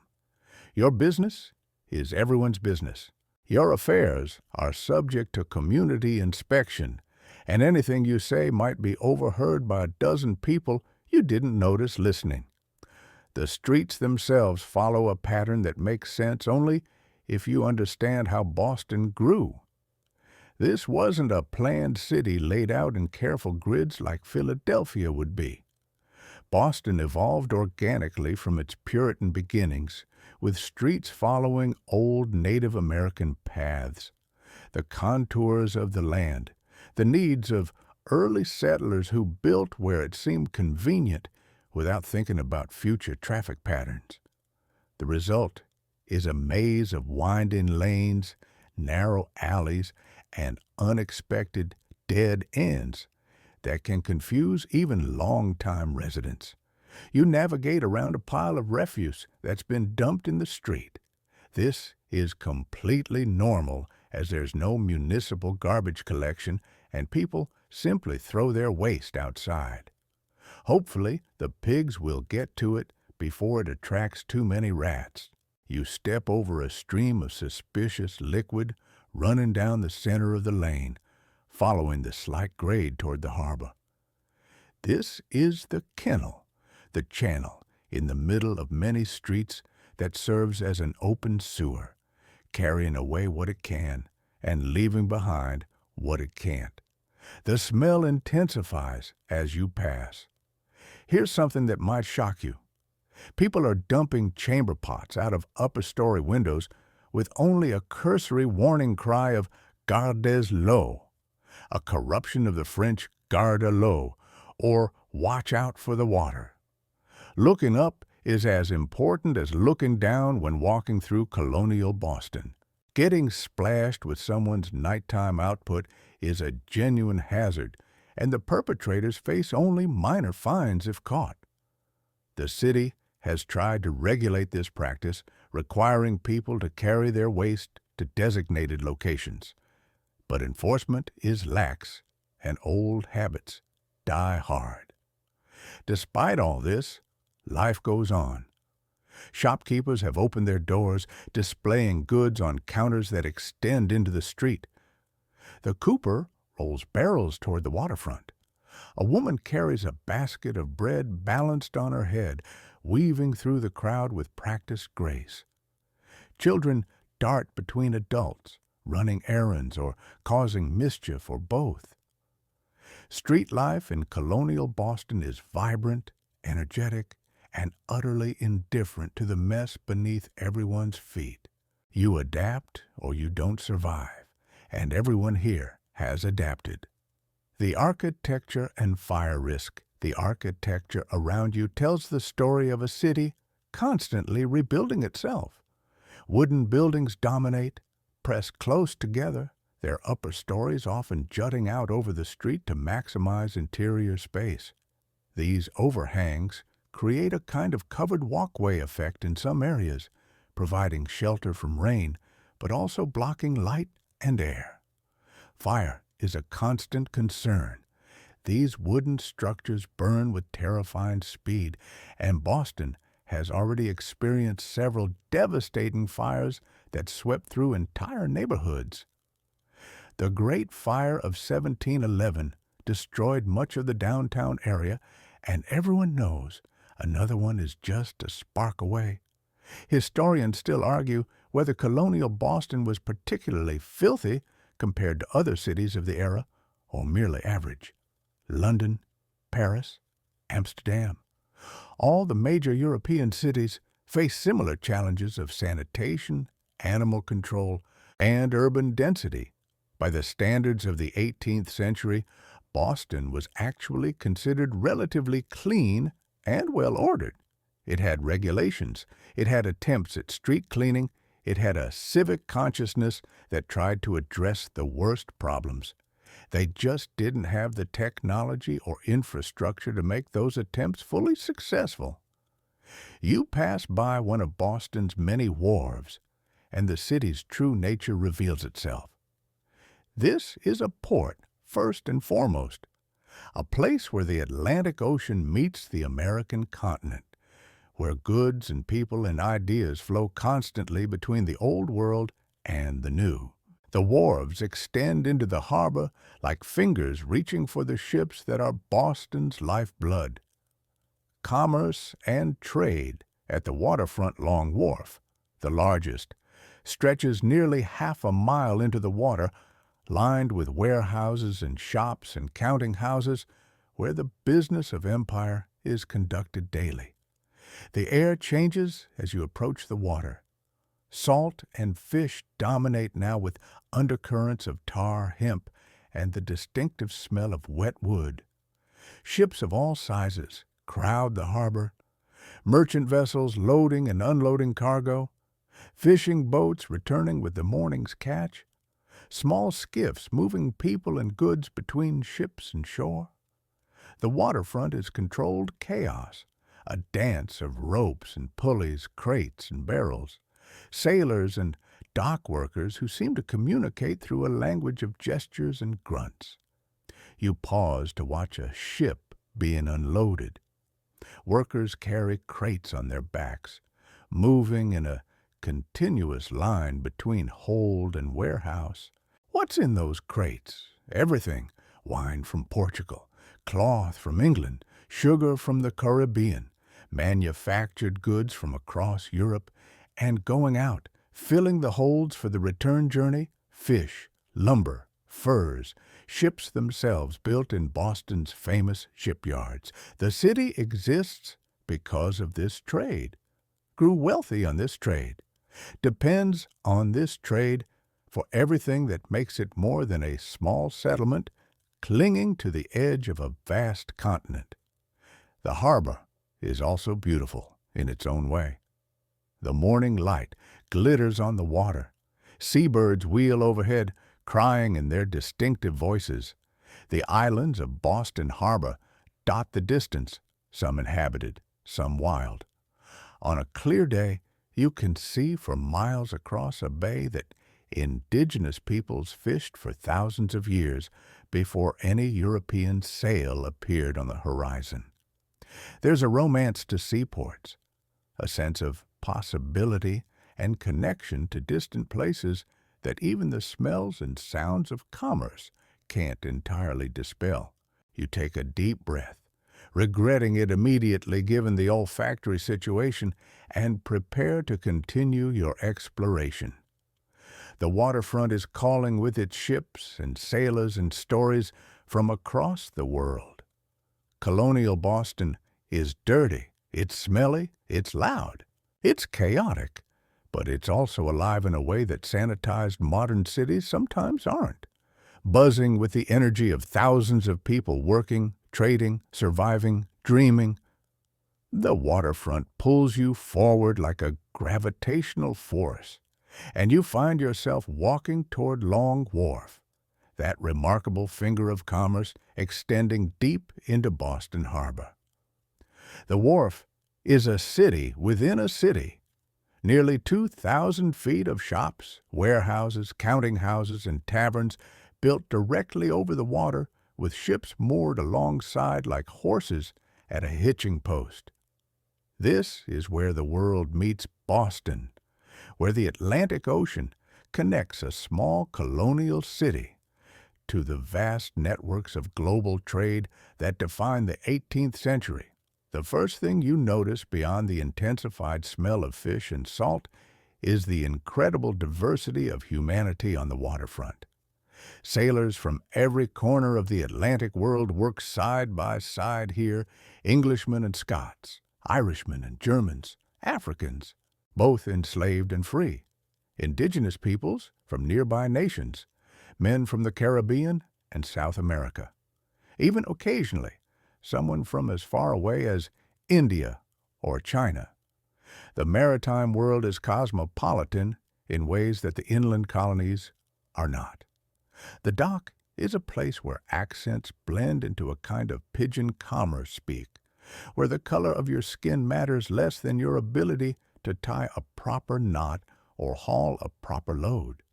Your business is everyone's business. Your affairs are subject to community inspection, and anything you say might be overheard by a dozen people you didn't notice listening. The streets themselves follow a pattern that makes sense only if you understand how Boston grew. This wasn't a planned city laid out in careful grids like Philadelphia would be. Boston evolved organically from its Puritan beginnings, with streets following old Native American paths. The contours of the land, the needs of early settlers who built where it seemed convenient without thinking about future traffic patterns. The result is a maze of winding lanes, narrow alleys, and unexpected dead ends that can confuse even long-time residents. You navigate around a pile of refuse that's been dumped in the street. This is completely normal as there's no municipal garbage collection and people simply throw their waste outside. Hopefully, the pigs will get to it before it attracts too many rats. You step over a stream of suspicious liquid running down the center of the lane, following the slight grade toward the harbor. This is the kennel, the channel in the middle of many streets that serves as an open sewer, carrying away what it can and leaving behind what it can't. The smell intensifies as you pass. Here's something that might shock you. People are dumping chamber pots out of upper-story windows with only a cursory warning cry of "Gardez l'eau," a corruption of the French "garde l'eau," or "watch out for the water." Looking up is as important as looking down when walking through Colonial Boston. Getting splashed with someone's nighttime output is a genuine hazard, and the perpetrators face only minor fines if caught. The city has tried to regulate this practice, requiring people to carry their waste to designated locations. But enforcement is lax, and old habits die hard. Despite all this, life goes on. Shopkeepers have opened their doors, displaying goods on counters that extend into the street. The cooper rolls barrels toward the waterfront. A woman carries a basket of bread balanced on her head, weaving through the crowd with practiced grace. Children dart between adults, running errands or causing mischief or both. Street life in colonial Boston is vibrant, energetic, and utterly indifferent to the mess beneath everyone's feet. You adapt or you don't survive, and everyone here has adapted. The architecture and fire risk, the architecture around you tells the story of a city constantly rebuilding itself. Wooden buildings dominate, pressed close together, their upper stories often jutting out over the street to maximize interior space. These overhangs create a kind of covered walkway effect in some areas, providing shelter from rain, but also blocking light and air. Fire is a constant concern. These wooden structures burn with terrifying speed, and Boston has already experienced several devastating fires that swept through entire neighborhoods. The Great Fire of 1711 destroyed much of the downtown area, and everyone knows another one is just a spark away. Historians still argue whether colonial Boston was particularly filthy compared to other cities of the era, or merely average. London, Paris, Amsterdam. All the major European cities face similar challenges of sanitation, animal control, and urban density. By the standards of the 18th century, Boston was actually considered relatively clean and well-ordered. It had regulations, it had attempts at street cleaning, it had a civic consciousness that tried to address the worst problems. They just didn't have the technology or infrastructure to make those attempts fully successful. You pass by one of Boston's many wharves, and the city's true nature reveals itself. This is a port, first and foremost, a place where the Atlantic Ocean meets the American continent, where goods and people and ideas flow constantly between the old world and the new. The wharves extend into the harbor like fingers reaching for the ships that are Boston's lifeblood. Commerce and trade at the waterfront Long Wharf, the largest, stretches nearly half a mile into the water, lined with warehouses and shops and counting houses where the business of empire is conducted daily. The air changes as you approach the water. Salt and fish dominate now with undercurrents of tar, hemp, and the distinctive smell of wet wood. Ships of all sizes crowd the harbor, merchant vessels loading and unloading cargo, fishing boats returning with the morning's catch, small skiffs moving people and goods between ships and shore. The waterfront is controlled chaos, a dance of ropes and pulleys, crates and barrels, sailors and dock workers who seem to communicate through a language of gestures and grunts. You pause to watch a ship being unloaded. Workers carry crates on their backs, moving in a continuous line between hold and warehouse. What's in those crates? Everything. Wine from Portugal, cloth from England, sugar from the Caribbean, manufactured goods from across Europe, and going out, filling the holds for the return journey, fish, lumber, furs, ships themselves built in Boston's famous shipyards. The city exists because of this trade, grew wealthy on this trade, depends on this trade for everything that makes it more than a small settlement clinging to the edge of a vast continent. The harbor is also beautiful in its own way. The morning light glitters on the water. Seabirds wheel overhead, crying in their distinctive voices. The islands of Boston Harbor dot the distance, some inhabited, some wild. On a clear day, you can see for miles across a bay that indigenous peoples fished for thousands of years before any European sail appeared on the horizon. There's a romance to seaports, a sense of possibility and connection to distant places that even the smells and sounds of commerce can't entirely dispel. You take a deep breath, regretting it immediately given the olfactory situation, and prepare to continue your exploration. The waterfront is calling with its ships and sailors and stories from across the world. Colonial Boston is dirty, it's smelly, it's loud, it's chaotic, but it's also alive in a way that sanitized modern cities sometimes aren't, buzzing with the energy of thousands of people working, trading, surviving, dreaming. The waterfront pulls you forward like a gravitational force, and you find yourself walking toward Long Wharf, that remarkable finger of commerce extending deep into Boston Harbor. The wharf is a city within a city. Nearly 2,000 feet of shops, warehouses, counting houses, and taverns built directly over the water with ships moored alongside like horses at a hitching post. This is where the world meets Boston, where the Atlantic Ocean connects a small colonial city to the vast networks of global trade that define the 18th century. The first thing you notice beyond the intensified smell of fish and salt is the incredible diversity of humanity on the waterfront. Sailors from every corner of the Atlantic world work side by side here, Englishmen and Scots, Irishmen and Germans, Africans, both enslaved and free, indigenous peoples from nearby nations, men from the Caribbean and South America. Even occasionally, someone from as far away as India or China. The maritime world is cosmopolitan in ways that the inland colonies are not. The dock is a place where accents blend into a kind of pidgin commerce speak, where the color of your skin matters less than your ability to tie a proper knot or haul a proper load.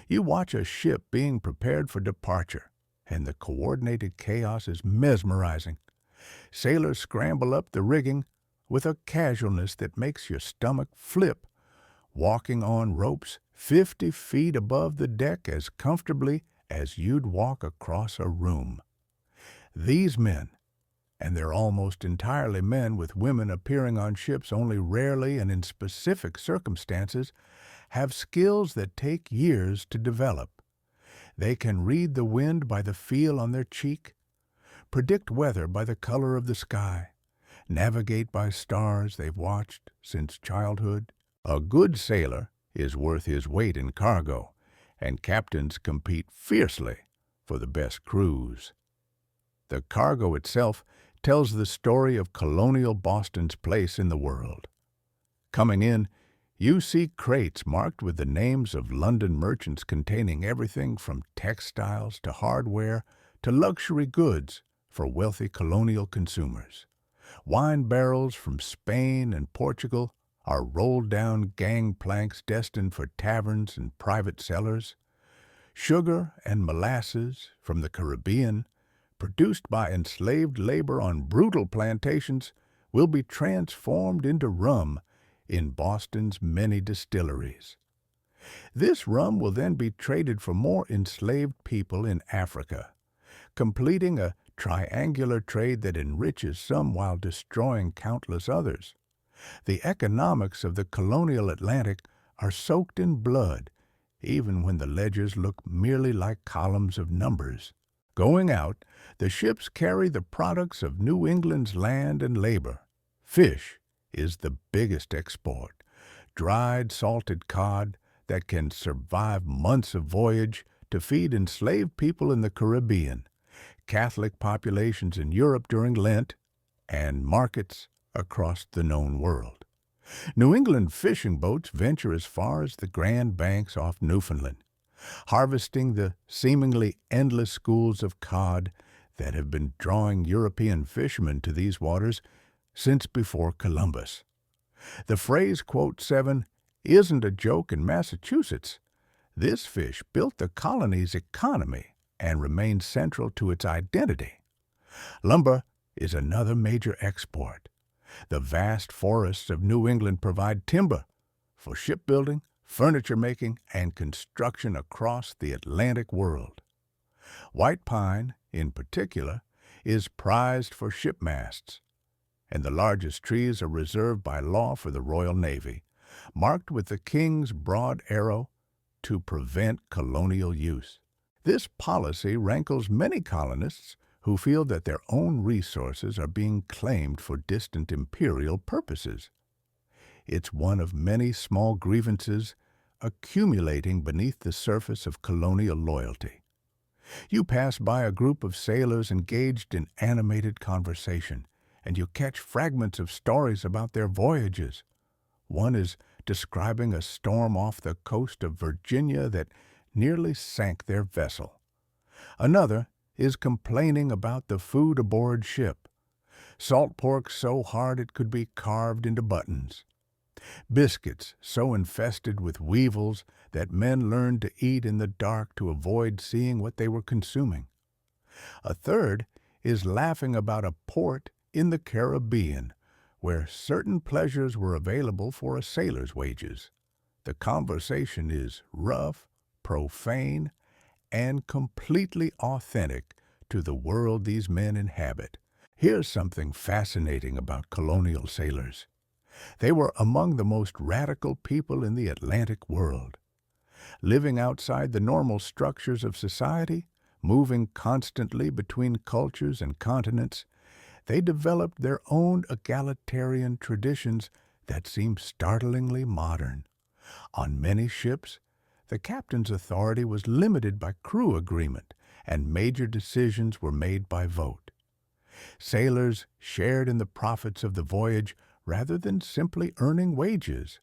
You watch a ship being prepared for departure, and the coordinated chaos is mesmerizing. Sailors scramble up the rigging with a casualness that makes your stomach flip, walking on ropes 50 feet above the deck as comfortably as you'd walk across a room. These men, and they're almost entirely men with women appearing on ships only rarely and in specific circumstances, have skills that take years to develop. They can read the wind by the feel on their cheek, predict weather by the color of the sky, navigate by stars they've watched since childhood. A good sailor is worth his weight in cargo, and captains compete fiercely for the best crews. The cargo itself tells the story of colonial Boston's place in the world. Coming in, you see crates marked with the names of London merchants containing everything from textiles to hardware to luxury goods for wealthy colonial consumers. Wine barrels from Spain and Portugal are rolled-down gangplanks destined for taverns and private cellars. Sugar and molasses from the Caribbean, produced by enslaved labor on brutal plantations, will be transformed into rum in Boston's many distilleries. This rum will then be traded for more enslaved people in Africa, completing a triangular trade that enriches some while destroying countless others. The economics of the colonial Atlantic are soaked in blood, even when the ledgers look merely like columns of numbers. Going out, the ships carry the products of New England's land and labor. Fish is the biggest export. Dried, salted cod that can survive months of voyage to feed enslaved people in the Caribbean, Catholic populations in Europe during Lent, and markets across the known world. New England fishing boats venture as far as the Grand Banks off Newfoundland, harvesting the seemingly endless schools of cod that have been drawing European fishermen to these waters since before Columbus. The phrase, quote 7, isn't a joke in Massachusetts. This fish built the colony's economy and remains central to its identity. Lumber is another major export. The vast forests of New England provide timber for shipbuilding, furniture making, and construction across the Atlantic world. White pine, in particular, is prized for ship masts, and the largest trees are reserved by law for the Royal Navy, marked with the King's broad arrow to prevent colonial use. This policy rankles many colonists who feel that their own resources are being claimed for distant imperial purposes. It's one of many small grievances accumulating beneath the surface of colonial loyalty. You pass by a group of sailors engaged in animated conversation, and you catch fragments of stories about their voyages. One is describing a storm off the coast of Virginia that nearly sank their vessel. Another is complaining about the food aboard ship. Salt pork so hard it could be carved into buttons. Biscuits so infested with weevils that men learned to eat in the dark to avoid seeing what they were consuming. A third is laughing about a port in the Caribbean where certain pleasures were available for a sailor's wages. The conversation is rough, profane, and completely authentic to the world these men inhabit. Here's something fascinating about colonial sailors. They were among the most radical people in the Atlantic world. Living outside the normal structures of society, moving constantly between cultures and continents, they developed their own egalitarian traditions that seem startlingly modern. On many ships, the captain's authority was limited by crew agreement, and major decisions were made by vote. Sailors shared in the profits of the voyage rather than simply earning wages.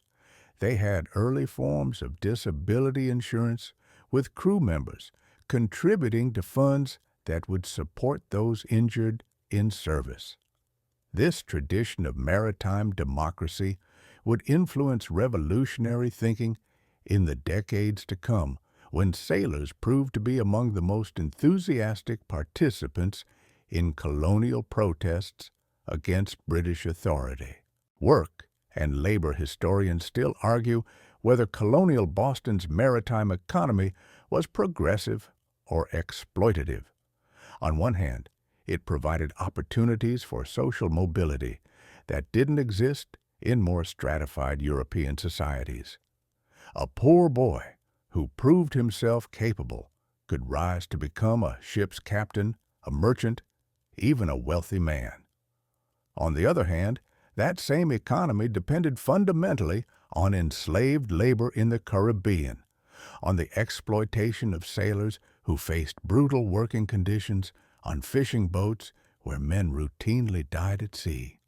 They had early forms of disability insurance, with crew members contributing to funds that would support those injured in service. This tradition of maritime democracy would influence revolutionary thinking in the decades to come, when sailors proved to be among the most enthusiastic participants in colonial protests against British authority. Work and labor historians still argue whether colonial Boston's maritime economy was progressive or exploitative. On one hand, it provided opportunities for social mobility that didn't exist in more stratified European societies. A poor boy who proved himself capable could rise to become a ship's captain, a merchant, even a wealthy man. On the other hand, that same economy depended fundamentally on enslaved labor in the Caribbean, on the exploitation of sailors who faced brutal working conditions on fishing boats where men routinely died at sea.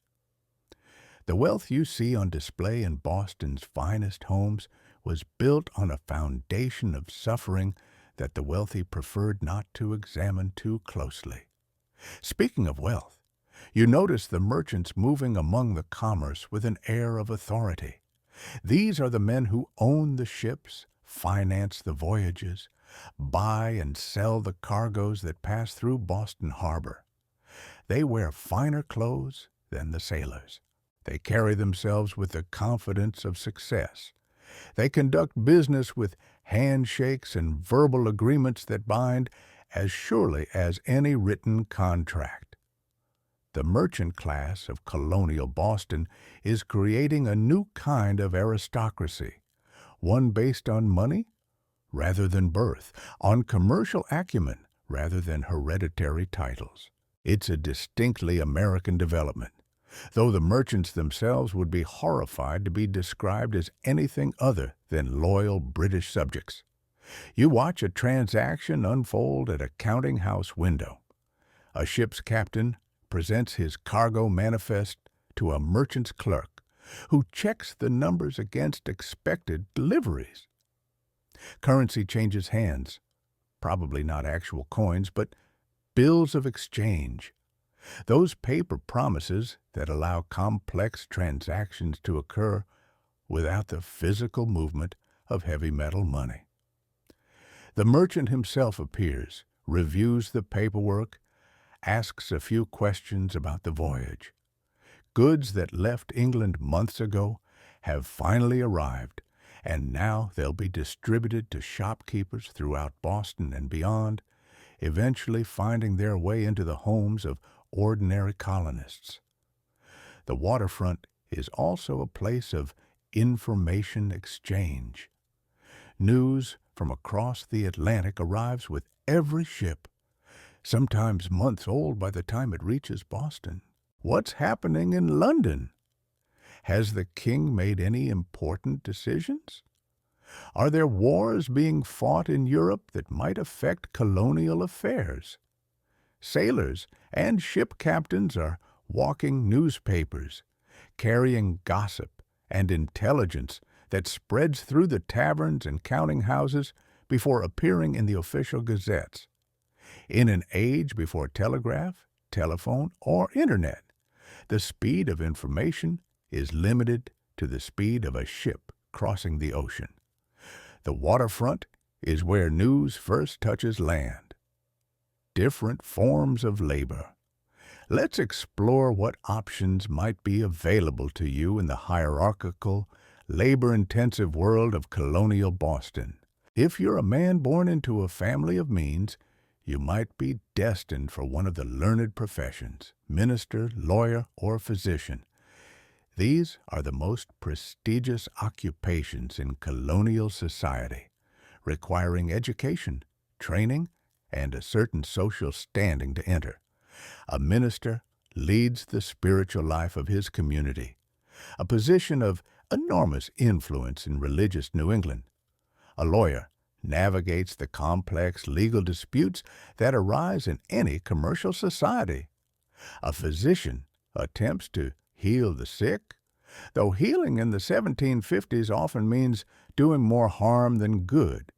The wealth you see on display in Boston's finest homes was built on a foundation of suffering that the wealthy preferred not to examine too closely. Speaking of wealth, you notice the merchants moving among the commerce with an air of authority. These are the men who own the ships, finance the voyages, buy and sell the cargoes that pass through Boston Harbor. They wear finer clothes than the sailors. They carry themselves with the confidence of success. They conduct business with handshakes and verbal agreements that bind as surely as any written contract. The merchant class of colonial Boston is creating a new kind of aristocracy, one based on money rather than birth, on commercial acumen rather than hereditary titles. It's a distinctly American development, though the merchants themselves would be horrified to be described as anything other than loyal British subjects. You watch a transaction unfold at a counting house window. A ship's captain presents his cargo manifest to a merchant's clerk, who checks the numbers against expected deliveries. Currency changes hands, probably not actual coins, but bills of exchange. Those paper promises that allow complex transactions to occur without the physical movement of heavy metal money. The merchant himself appears, reviews the paperwork, asks a few questions about the voyage. Goods that left England months ago have finally arrived, and now they'll be distributed to shopkeepers throughout Boston and beyond, eventually finding their way into the homes of ordinary colonists. The waterfront is also a place of information exchange. News from across the Atlantic arrives with every ship, sometimes months old by the time it reaches Boston. What's happening in London? Has the king made any important decisions? Are there wars being fought in Europe that might affect colonial affairs? Sailors and ship captains are walking newspapers, carrying gossip and intelligence that spreads through the taverns and counting houses before appearing in the official gazettes. In an age before telegraph, telephone, or internet, the speed of information is limited to the speed of a ship crossing the ocean. The waterfront is where news first touches land. Different forms of labor. Let's explore what options might be available to you in the hierarchical, labor-intensive world of colonial Boston. If you're a man born into a family of means, you might be destined for one of the learned professions, minister, lawyer, or physician. These are the most prestigious occupations in colonial society, requiring education, training, and a certain social standing to enter. A minister leads the spiritual life of his community, a position of enormous influence in religious New England. A lawyer navigates the complex legal disputes that arise in any commercial society. A physician attempts to heal the sick, though healing in the 1750s often means doing more harm than good.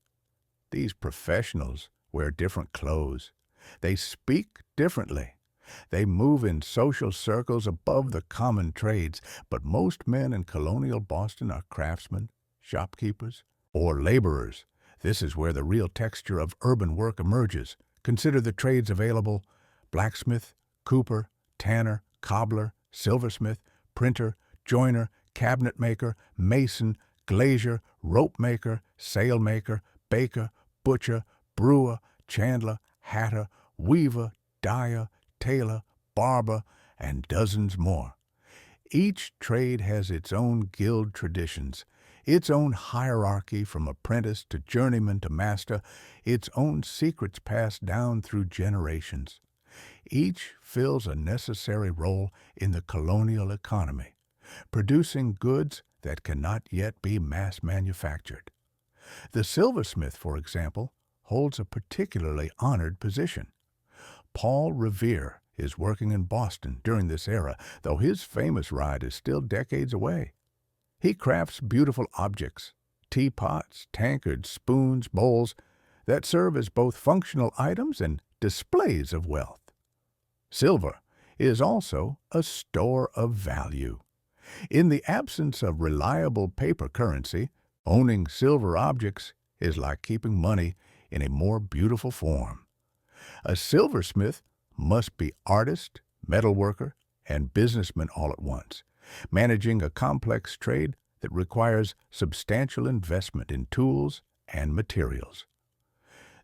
These professionals wear different clothes. They speak differently. They move in social circles above the common trades, but most men in colonial Boston are craftsmen, shopkeepers, or laborers. This is where the real texture of urban work emerges. Consider the trades available: blacksmith, cooper, tanner, cobbler, silversmith, printer, joiner, cabinet maker, mason, glazier, rope maker, sail maker, baker, butcher, brewer, chandler, hatter, weaver, dyer, tailor, barber, and dozens more. Each trade has its own guild traditions, its own hierarchy from apprentice to journeyman to master, its own secrets passed down through generations. Each fills a necessary role in the colonial economy, producing goods that cannot yet be mass manufactured. The silversmith, for example, holds a particularly honored position. Paul Revere is working in Boston during this era, though his famous ride is still decades away. He crafts beautiful objects, teapots, tankards, spoons, bowls, that serve as both functional items and displays of wealth. Silver is also a store of value. In the absence of reliable paper currency, owning silver objects is like keeping money in a more beautiful form. A silversmith must be artist, metalworker, and businessman all at once, managing a complex trade that requires substantial investment in tools and materials.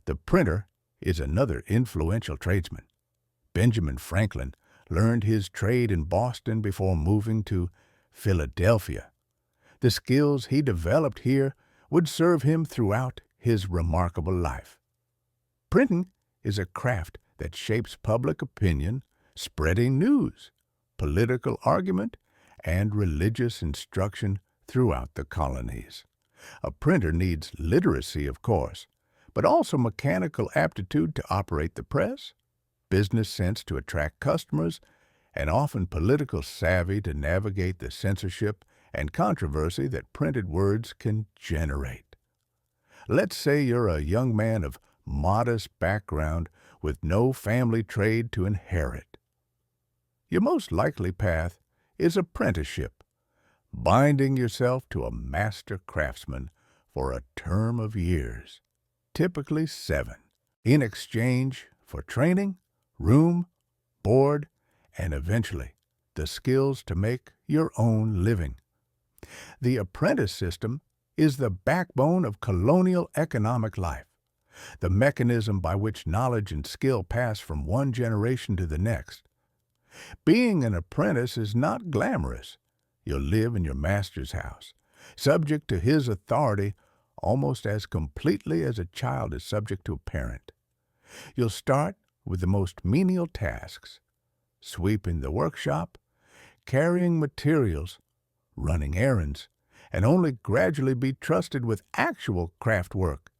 The printer is another influential tradesman. Benjamin Franklin learned his trade in Boston before moving to Philadelphia. The skills he developed here would serve him throughout his remarkable life. Printing is a craft that shapes public opinion, spreading news, political argument, and religious instruction throughout the colonies. A printer needs literacy, of course, but also mechanical aptitude to operate the press, business sense to attract customers, and often political savvy to navigate the censorship and controversy that printed words can generate. Let's say you're a young man of modest background with no family trade to inherit. Your most likely path is apprenticeship, binding yourself to a master craftsman for a term of years, typically 7, in exchange for training, room, board, and eventually the skills to make your own living. The apprentice system is the backbone of colonial economic life, the mechanism by which knowledge and skill pass from one generation to the next. Being an apprentice is not glamorous. You'll live in your master's house, subject to his authority almost as completely as a child is subject to a parent. You'll start with the most menial tasks: sweeping the workshop, carrying materials, running errands, and only gradually be trusted with actual craft work.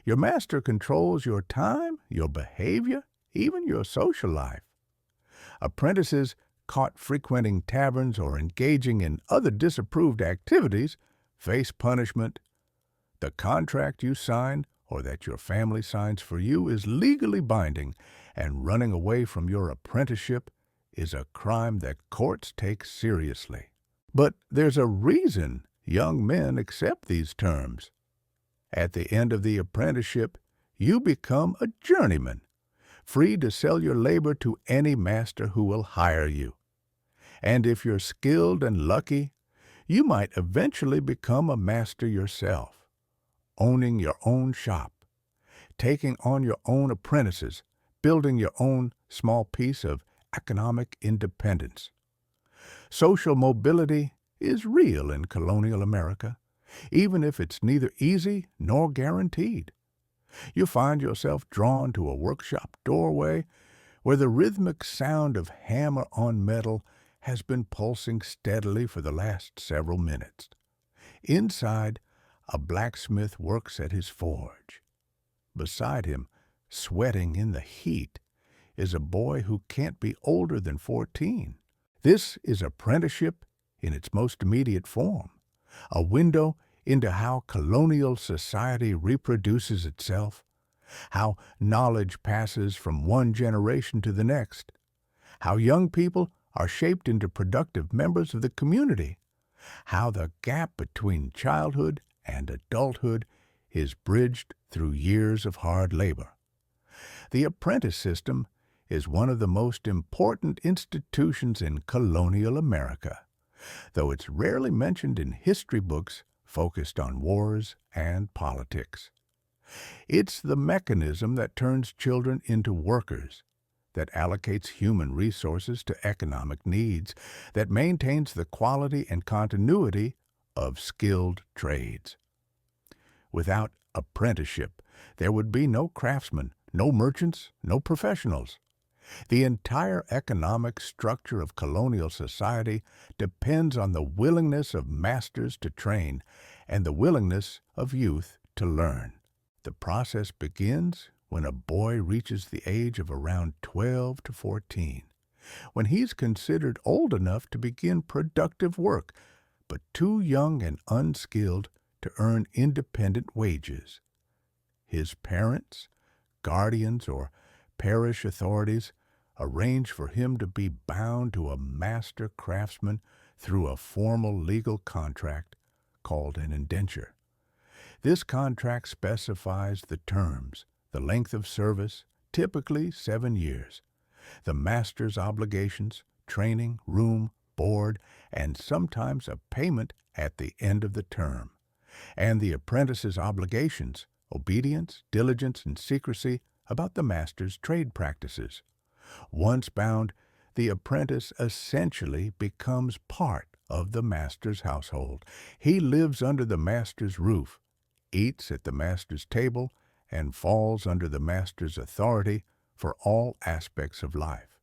Your master controls your time, your behavior, even your social life. Apprentices caught frequenting taverns or engaging in other disapproved activities face punishment. The contract you sign or that your family signs for you is legally binding, and running away from your apprenticeship is a crime that courts take seriously. But there's a reason young men accept these terms. At the end of the apprenticeship, you become a journeyman, free to sell your labor to any master who will hire you. And if you're skilled and lucky, you might eventually become a master yourself, owning your own shop, taking on your own apprentices, building your own small piece of economic independence. Social mobility is real in colonial America, even if it's neither easy nor guaranteed. You find yourself drawn to a workshop doorway where the rhythmic sound of hammer on metal has been pulsing steadily for the last several minutes. Inside, a blacksmith works at his forge. Beside him, sweating in the heat, is a boy who can't be older than 14. This is apprenticeship in its most immediate form, a window into how colonial society reproduces itself, how knowledge passes from one generation to the next, how young people are shaped into productive members of the community, how the gap between childhood and adulthood is bridged through years of hard labor. The apprentice system is one of the most important institutions in colonial America, though it's rarely mentioned in history books focused on wars and politics. It's the mechanism that turns children into workers, that allocates human resources to economic needs, that maintains the quality and continuity of skilled trades. Without apprenticeship, there would be no craftsmen, no merchants, no professionals. The entire economic structure of colonial society depends on the willingness of masters to train and the willingness of youth to learn. The process begins when a boy reaches the age of around 12 to 14, when he's considered old enough to begin productive work, but too young and unskilled to earn independent wages. His parents, guardians, or parish authorities arrange for him to be bound to a master craftsman through a formal legal contract called an indenture. This contract specifies the terms, the length of service, typically 7 years, the master's obligations, training, room, board, and sometimes a payment at the end of the term, and the apprentice's obligations, obedience, diligence, and secrecy about the master's trade practices. Once bound, the apprentice essentially becomes part of the master's household. He lives under the master's roof, eats at the master's table, and falls under the master's authority for all aspects of life.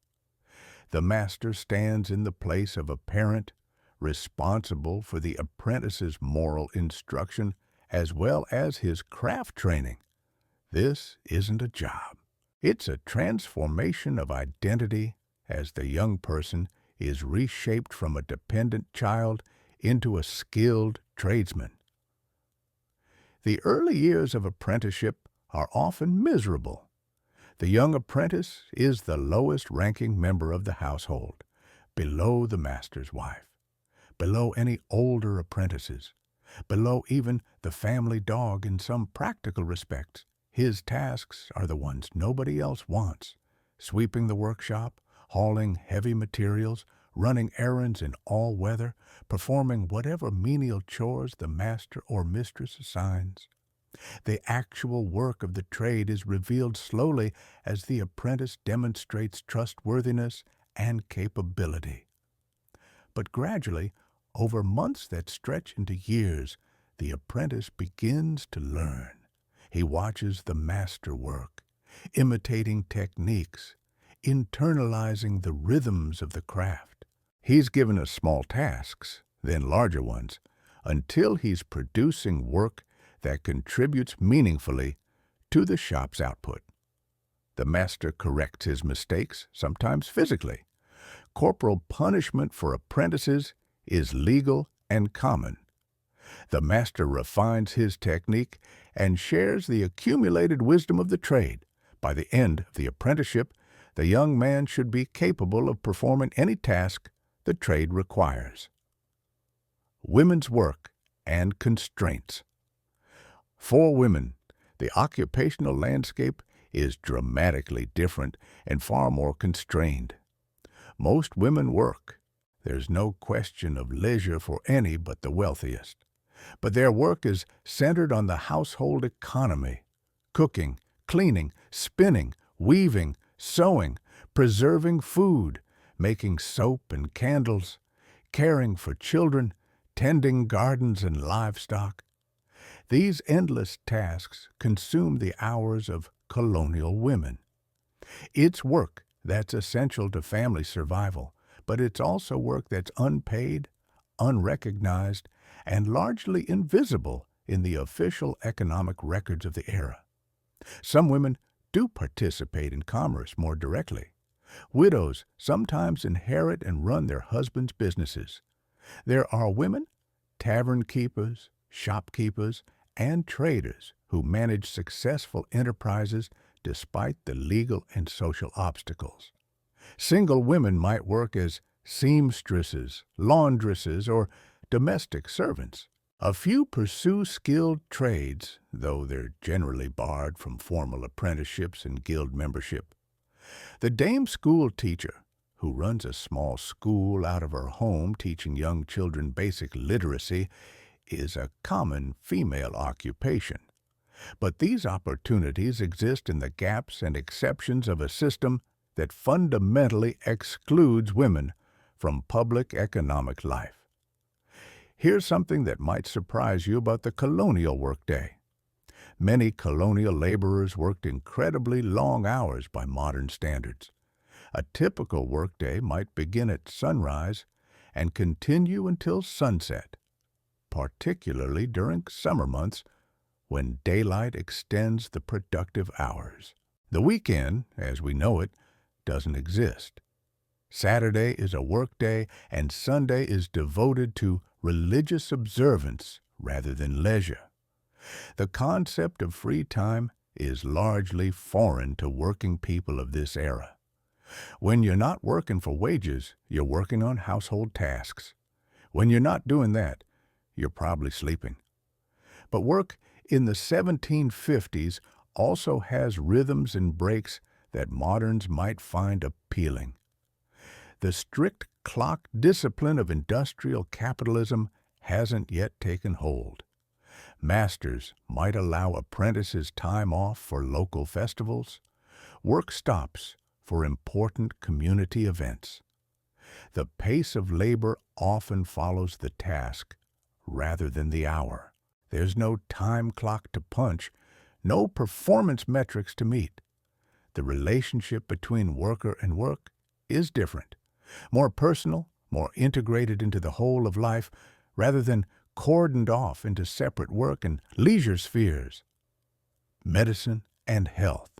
The master stands in the place of a parent, responsible for the apprentice's moral instruction as well as his craft training. This isn't a job. It's a transformation of identity as the young person is reshaped from a dependent child into a skilled tradesman. The early years of apprenticeship are often miserable. The young apprentice is the lowest-ranking member of the household, below the master's wife, below any older apprentices, below even the family dog in some practical respects. His tasks are the ones nobody else wants: sweeping the workshop, hauling heavy materials, running errands in all weather, performing whatever menial chores the master or mistress assigns. The actual work of the trade is revealed slowly as the apprentice demonstrates trustworthiness and capability. But gradually, over months that stretch into years, the apprentice begins to learn. He watches the master work, imitating techniques, internalizing the rhythms of the craft. He's given us small tasks, then larger ones, until he's producing work that contributes meaningfully to the shop's output. The master corrects his mistakes, sometimes physically. Corporal punishment for apprentices is legal and common. The master refines his technique and shares the accumulated wisdom of the trade. By the end of the apprenticeship, the young man should be capable of performing any task the trade requires. Women's work and constraints. For women, the occupational landscape is dramatically different and far more constrained. Most women work. There's no question of leisure for any but the wealthiest. But their work is centered on the household economy: cooking, cleaning, spinning, weaving, sewing, preserving food, making soap and candles, caring for children, tending gardens and livestock. These endless tasks consume the hours of colonial women. It's work that's essential to family survival, but it's also work that's unpaid, unrecognized, and largely invisible in the official economic records of the era. Some women do participate in commerce more directly. Widows sometimes inherit and run their husbands' businesses. There are women, tavern keepers, shopkeepers, and traders who manage successful enterprises despite the legal and social obstacles. Single women might work as seamstresses, laundresses, or domestic servants. A few pursue skilled trades, though they're generally barred from formal apprenticeships and guild membership. The dame school teacher, who runs a small school out of her home teaching young children basic literacy, is a common female occupation. But these opportunities exist in the gaps and exceptions of a system that fundamentally excludes women from public economic life. Here's something that might surprise you about the colonial workday. Many colonial laborers worked incredibly long hours by modern standards. A typical workday might begin at sunrise and continue until sunset, particularly during summer months when daylight extends the productive hours. The weekend, as we know it, doesn't exist. Saturday is a workday, and Sunday is devoted to religious observance rather than leisure. The concept of free time is largely foreign to working people of this era. When you're not working for wages, you're working on household tasks. When you're not doing that, you're probably sleeping. But work in the 1750s also has rhythms and breaks that moderns might find appealing. The strict clock discipline of industrial capitalism hasn't yet taken hold. Masters might allow apprentices time off for local festivals, work stops for important community events. The pace of labor often follows the task rather than the hour. There's no time clock to punch, no performance metrics to meet. The relationship between worker and work is different, more personal, more integrated into the whole of life, rather than cordoned off into separate work and leisure spheres. Medicine and health.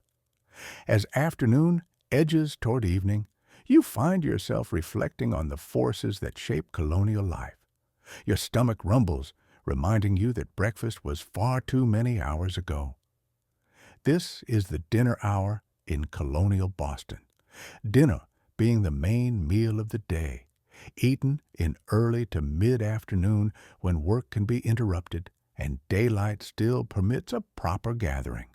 As afternoon edges toward evening, you find yourself reflecting on the forces that shape colonial life. Your stomach rumbles, reminding you that breakfast was far too many hours ago. This is the dinner hour in colonial Boston. Dinner being the main meal of the day, eaten in early to mid-afternoon when work can be interrupted and daylight still permits a proper gathering.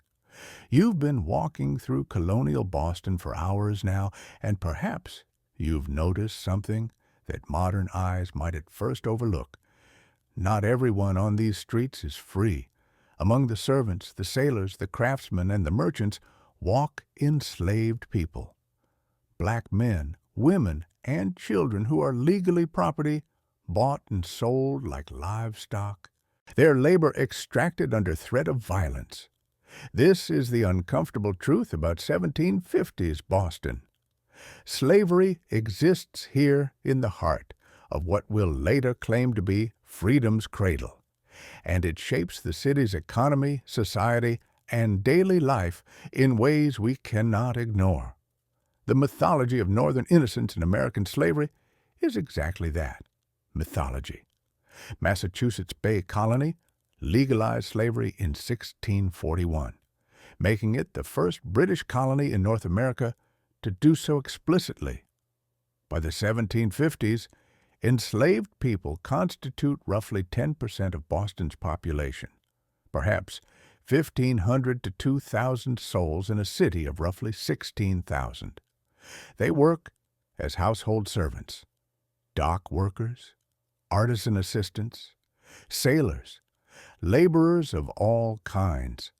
You've been walking through colonial Boston for hours now, and perhaps you've noticed something that modern eyes might at first overlook. Not everyone on these streets is free. Among the servants, the sailors, the craftsmen, and the merchants walk enslaved people. Black men, women, and children who are legally property, bought and sold like livestock. Their labor extracted under threat of violence. This is the uncomfortable truth about 1750s Boston. Slavery exists here in the heart of what we'll later claim to be freedom's cradle, and it shapes the city's economy, society, and daily life in ways we cannot ignore. The mythology of Northern innocence in American slavery is exactly that, mythology. Massachusetts Bay Colony legalized slavery in 1641, making it the first British colony in North America to do so explicitly. By the 1750s, enslaved people constitute roughly 10% of Boston's population, perhaps 1,500 to 2,000 souls in a city of roughly 16,000. They work as household servants, dock workers, artisan assistants, sailors, laborers of all kinds.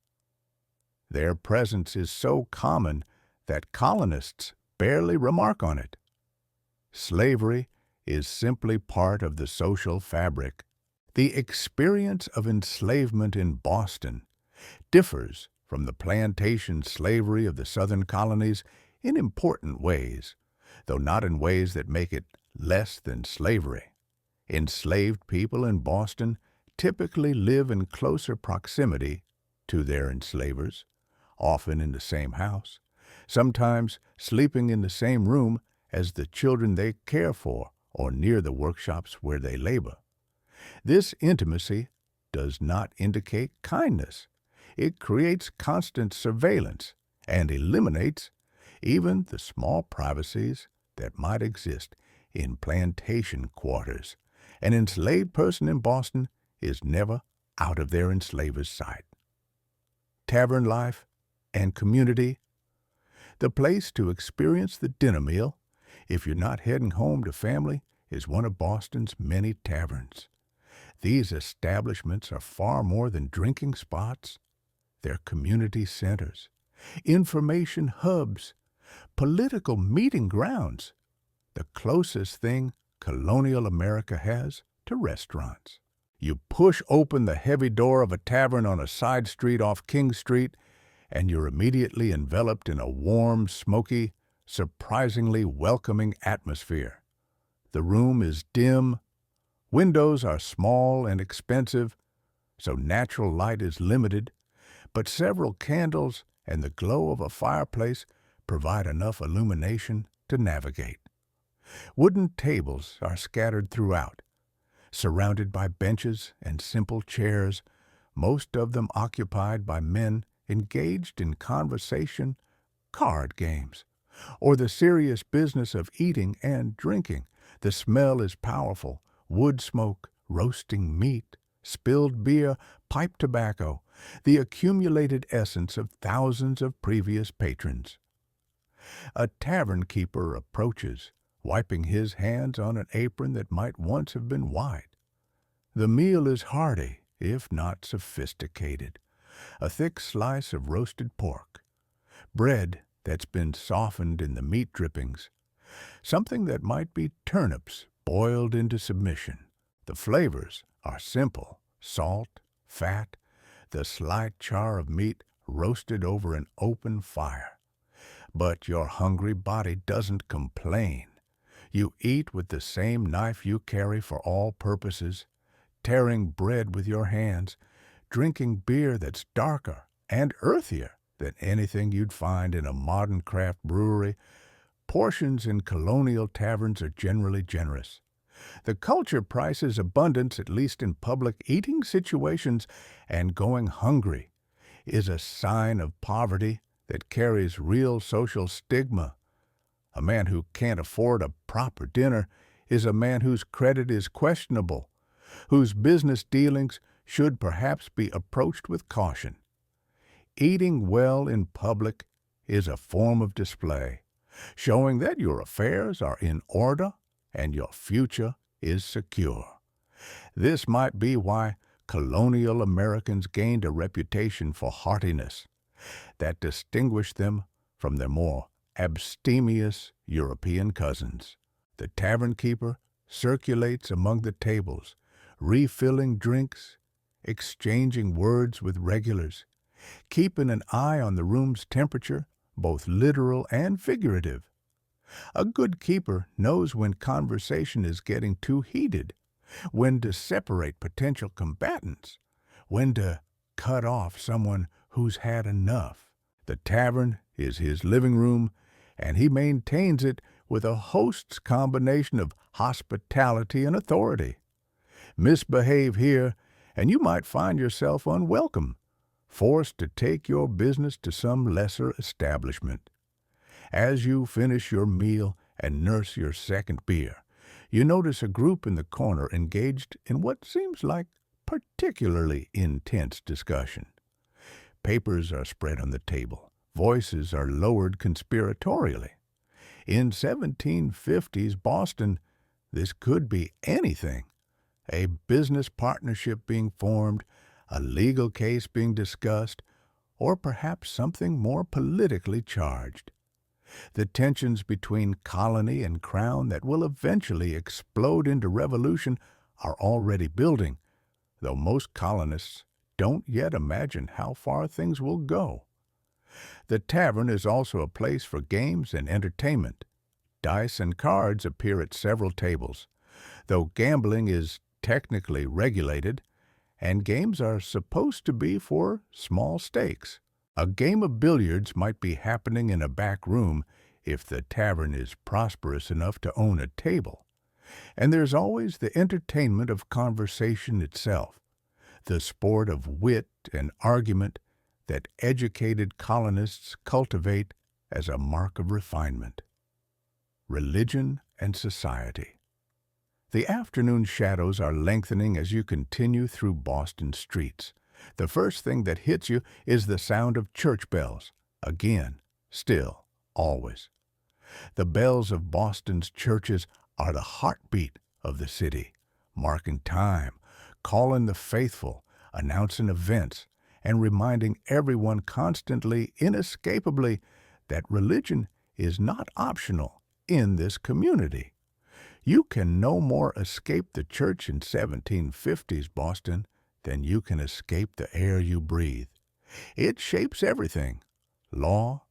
Their presence is so common that colonists barely remark on it. Slavery is simply part of the social fabric. The experience of enslavement in Boston differs from the plantation slavery of the southern colonies in important ways, though not in ways that make it less than slavery. Enslaved people in Boston typically live in closer proximity to their enslavers, often in the same house, sometimes sleeping in the same room as the children they care for or near the workshops where they labor. This intimacy does not indicate kindness. It creates constant surveillance and eliminates even the small privacies that might exist in plantation quarters. An enslaved person in Boston is never out of their enslaver's sight. Tavern life and community. The place to experience the dinner meal, if you're not heading home to family, is one of Boston's many taverns. These establishments are far more than drinking spots. They're community centers, information hubs, political meeting grounds, the closest thing colonial America has to restaurants. You push open the heavy door of a tavern on a side street off King Street, and you're immediately enveloped in a warm, smoky, surprisingly welcoming atmosphere. The room is dim, windows are small and expensive, so natural light is limited, but several candles and the glow of a fireplace provide enough illumination to navigate. Wooden tables are scattered throughout, surrounded by benches and simple chairs, most of them occupied by men engaged in conversation, card games, or the serious business of eating and drinking. The smell is powerful: wood smoke, roasting meat, spilled beer, pipe tobacco, the accumulated essence of thousands of previous patrons. A tavern keeper approaches, wiping his hands on an apron that might once have been wide. The meal is hearty, if not sophisticated. A thick slice of roasted pork, bread that's been softened in the meat drippings, something that might be turnips boiled into submission. The flavors are simple: salt, fat, the slight char of meat roasted over an open fire. But your hungry body doesn't complain. You eat with the same knife you carry for all purposes, tearing bread with your hands, drinking beer that's darker and earthier than anything you'd find in a modern craft brewery. Portions in colonial taverns are generally generous. The culture prices abundance, at least in public eating situations, and going hungry is a sign of poverty that carries real social stigma. A man who can't afford a proper dinner is a man whose credit is questionable, whose business dealings should perhaps be approached with caution. Eating well in public is a form of display, showing that your affairs are in order and your future is secure. This might be why colonial Americans gained a reputation for heartiness that distinguished them from their more abstemious European cousins. The tavern keeper circulates among the tables, refilling drinks, exchanging words with regulars, keeping an eye on the room's temperature, both literal and figurative. A good keeper knows when conversation is getting too heated, when to separate potential combatants, when to cut off someone who's had enough. The tavern is his living room, and he maintains it with a host's combination of hospitality and authority. Misbehave here, and you might find yourself unwelcome, forced to take your business to some lesser establishment. As you finish your meal and nurse your second beer, you notice a group in the corner engaged in what seems like particularly intense discussion. Papers are spread on the table. Voices are lowered conspiratorially. In 1750s Boston, this could be anything. A business partnership being formed, a legal case being discussed, or perhaps something more politically charged. The tensions between colony and crown that will eventually explode into revolution are already building, though most colonists don't yet imagine how far things will go. The tavern is also a place for games and entertainment. Dice and cards appear at several tables, though gambling is technically regulated, and games are supposed to be for small stakes. A game of billiards might be happening in a back room if the tavern is prosperous enough to own a table. And there's always the entertainment of conversation itself, the sport of wit and argument that educated colonists cultivate as a mark of refinement. Religion and society. The afternoon shadows are lengthening as you continue through Boston streets. The first thing that hits you is the sound of church bells. Again, still, always. The bells of Boston's churches are the heartbeat of the city, marking time, calling the faithful, announcing events, and reminding everyone constantly, inescapably, that religion is not optional in this community. You can no more escape the church in 1750s Boston than you can escape the air you breathe. It shapes everything: law,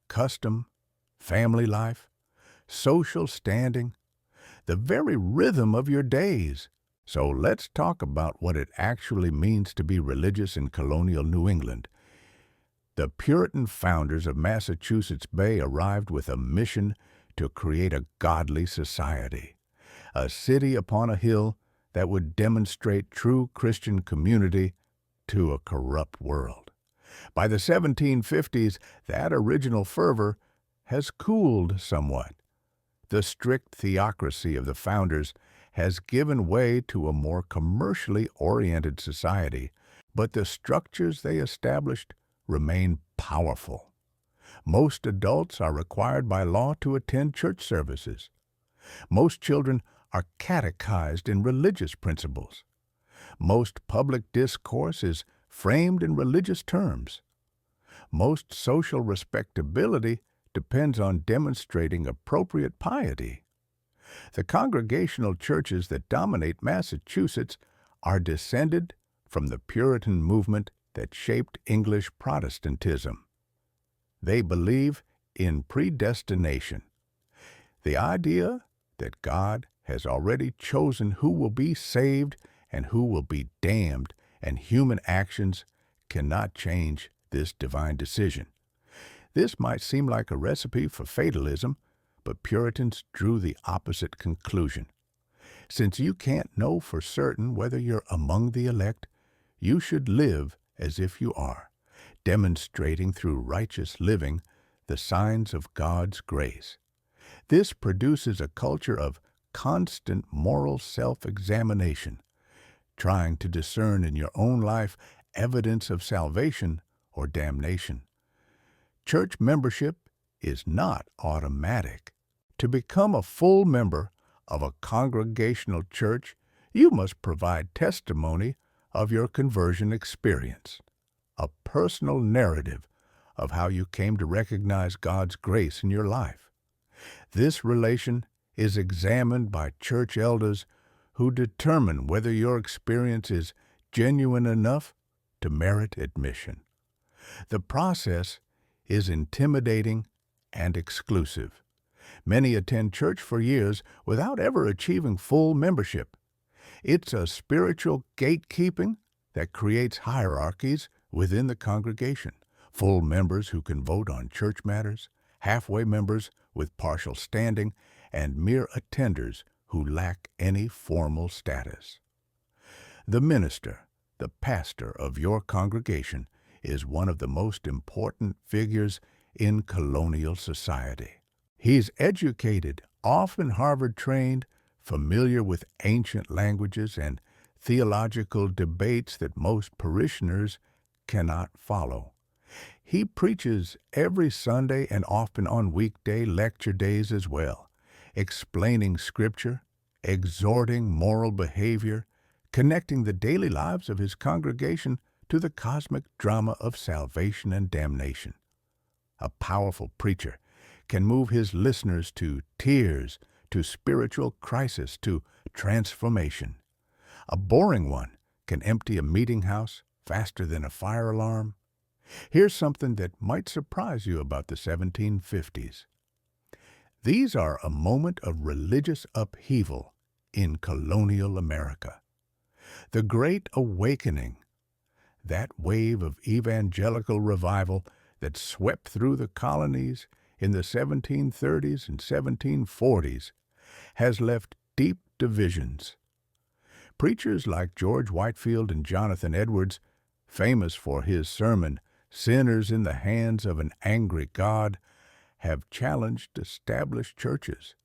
custom, family life, social standing, the very rhythm of your days. So let's talk about what it actually means to be religious in colonial New England. The Puritan founders of Massachusetts Bay arrived with a mission to create a godly society, a city upon a hill that would demonstrate true Christian community to a corrupt world. By the 1750s, that original fervor has cooled somewhat. The strict theocracy of the founders has given way to a more commercially oriented society, but the structures they established remain powerful. Most adults are required by law to attend church services. Most children are catechized in religious principles. Most public discourse is framed in religious terms. Most social respectability depends on demonstrating appropriate piety. The congregational churches that dominate Massachusetts are descended from the Puritan movement that shaped English Protestantism. They believe in predestination, the idea that God has already chosen who will be saved and who will be damned, and human actions cannot change this divine decision. This might seem like a recipe for fatalism, but Puritans drew the opposite conclusion. Since you can't know for certain whether you're among the elect, you should live as if you are, demonstrating through righteous living the signs of God's grace. This produces a culture of constant moral self-examination, trying to discern in your own life evidence of salvation or damnation. Church membership is not automatic. To become a full member of a congregational church, you must provide testimony of your conversion experience, a personal narrative of how you came to recognize God's grace in your life. This relation is examined by church elders who determine whether your experience is genuine enough to merit admission. The process is intimidating and exclusive. Many attend church for years without ever achieving full membership. It's a spiritual gatekeeping that creates hierarchies within the congregation: full members who can vote on church matters, halfway members with partial standing, and mere attenders who lack any formal status. The minister, the pastor of your congregation, is one of the most important figures in colonial society. He's educated, often Harvard-trained, familiar with ancient languages and theological debates that most parishioners cannot follow. He preaches every Sunday and often on weekday lecture days as well, explaining Scripture, exhorting moral behavior, connecting the daily lives of his congregation to the cosmic drama of salvation and damnation. A powerful preacher can move his listeners to tears, to spiritual crisis, to transformation. A boring one can empty a meeting house faster than a fire alarm. Here's something that might surprise you about the 1750s. These are a moment of religious upheaval in colonial America. The Great Awakening, that wave of evangelical revival that swept through the colonies in the 1730s and 1740s, has left deep divisions. Preachers like George Whitefield and Jonathan Edwards, famous for his sermon, "Sinners in the Hands of an Angry God," have challenged established churches,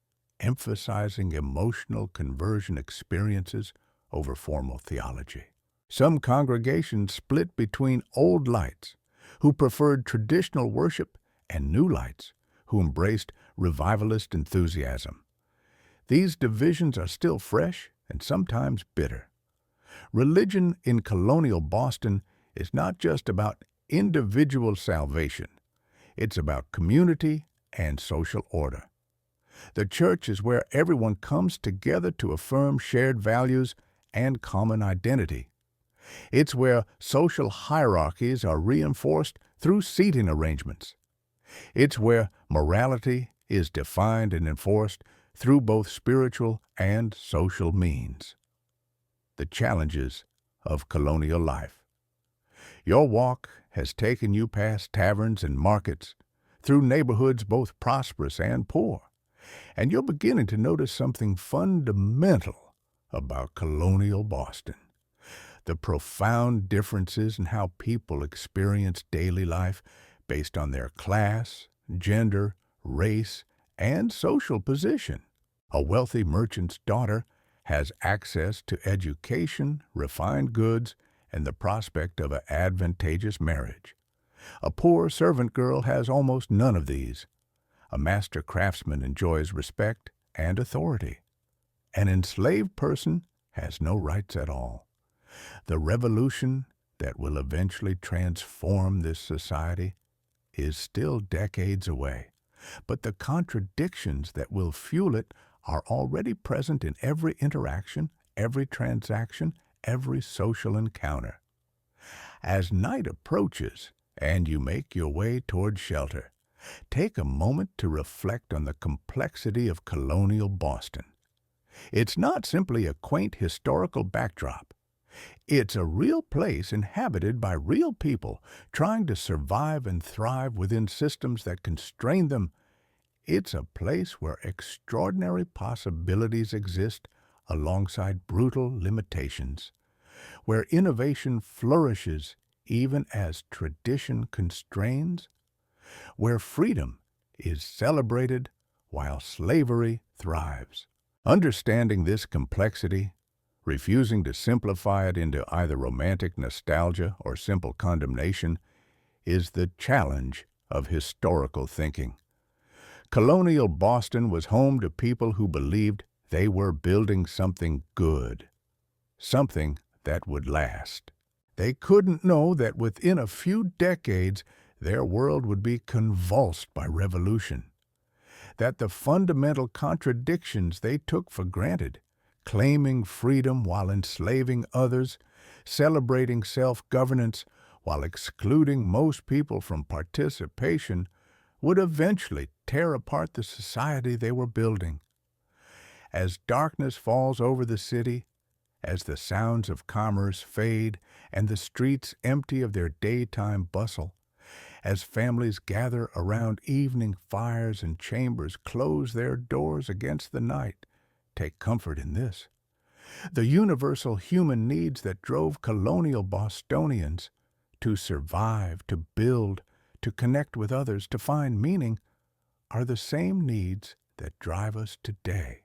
emphasizing emotional conversion experiences over formal theology. Some congregations split between old lights, who preferred traditional worship, and new lights, who embraced revivalist enthusiasm. These divisions are still fresh and sometimes bitter. Religion in colonial Boston is not just about individual salvation. It's about community and social order. The church is where everyone comes together to affirm shared values and common identity. It's where social hierarchies are reinforced through seating arrangements. It's where morality is defined and enforced through both spiritual and social means. The challenges of colonial life. Your walk has taken you past taverns and markets, through neighborhoods both prosperous and poor, and you're beginning to notice something fundamental about colonial Boston. The profound differences in how people experience daily life based on their class, gender, race, and social position. A wealthy merchant's daughter has access to education, refined goods, and the prospect of an advantageous marriage. A poor servant girl has almost none of these. A master craftsman enjoys respect and authority. An enslaved person has no rights at all. The revolution that will eventually transform this society is still decades away, but the contradictions that will fuel it are already present in every interaction, every transaction, every social encounter. As night approaches and you make your way toward shelter, take a moment to reflect on the complexity of colonial Boston. It's not simply a quaint historical backdrop. It's a real place inhabited by real people trying to survive and thrive within systems that constrain them. It's a place where extraordinary possibilities exist alongside brutal limitations, where innovation flourishes even as tradition constrains, where freedom is celebrated while slavery thrives. Understanding this complexity, refusing to simplify it into either romantic nostalgia or simple condemnation, is the challenge of historical thinking. Colonial Boston was home to people who believed they were building something good, something that would last. They couldn't know that within a few decades their world would be convulsed by revolution, that the fundamental contradictions they took for granted, claiming freedom while enslaving others, celebrating self-governance while excluding most people from participation, would eventually tear apart the society they were building. As darkness falls over the city, as the sounds of commerce fade and the streets empty of their daytime bustle, as families gather around evening fires and chambers close their doors against the night, take comfort in this. The universal human needs that drove colonial Bostonians to survive, to build, to connect with others, to find meaning, are the same needs that drive us today.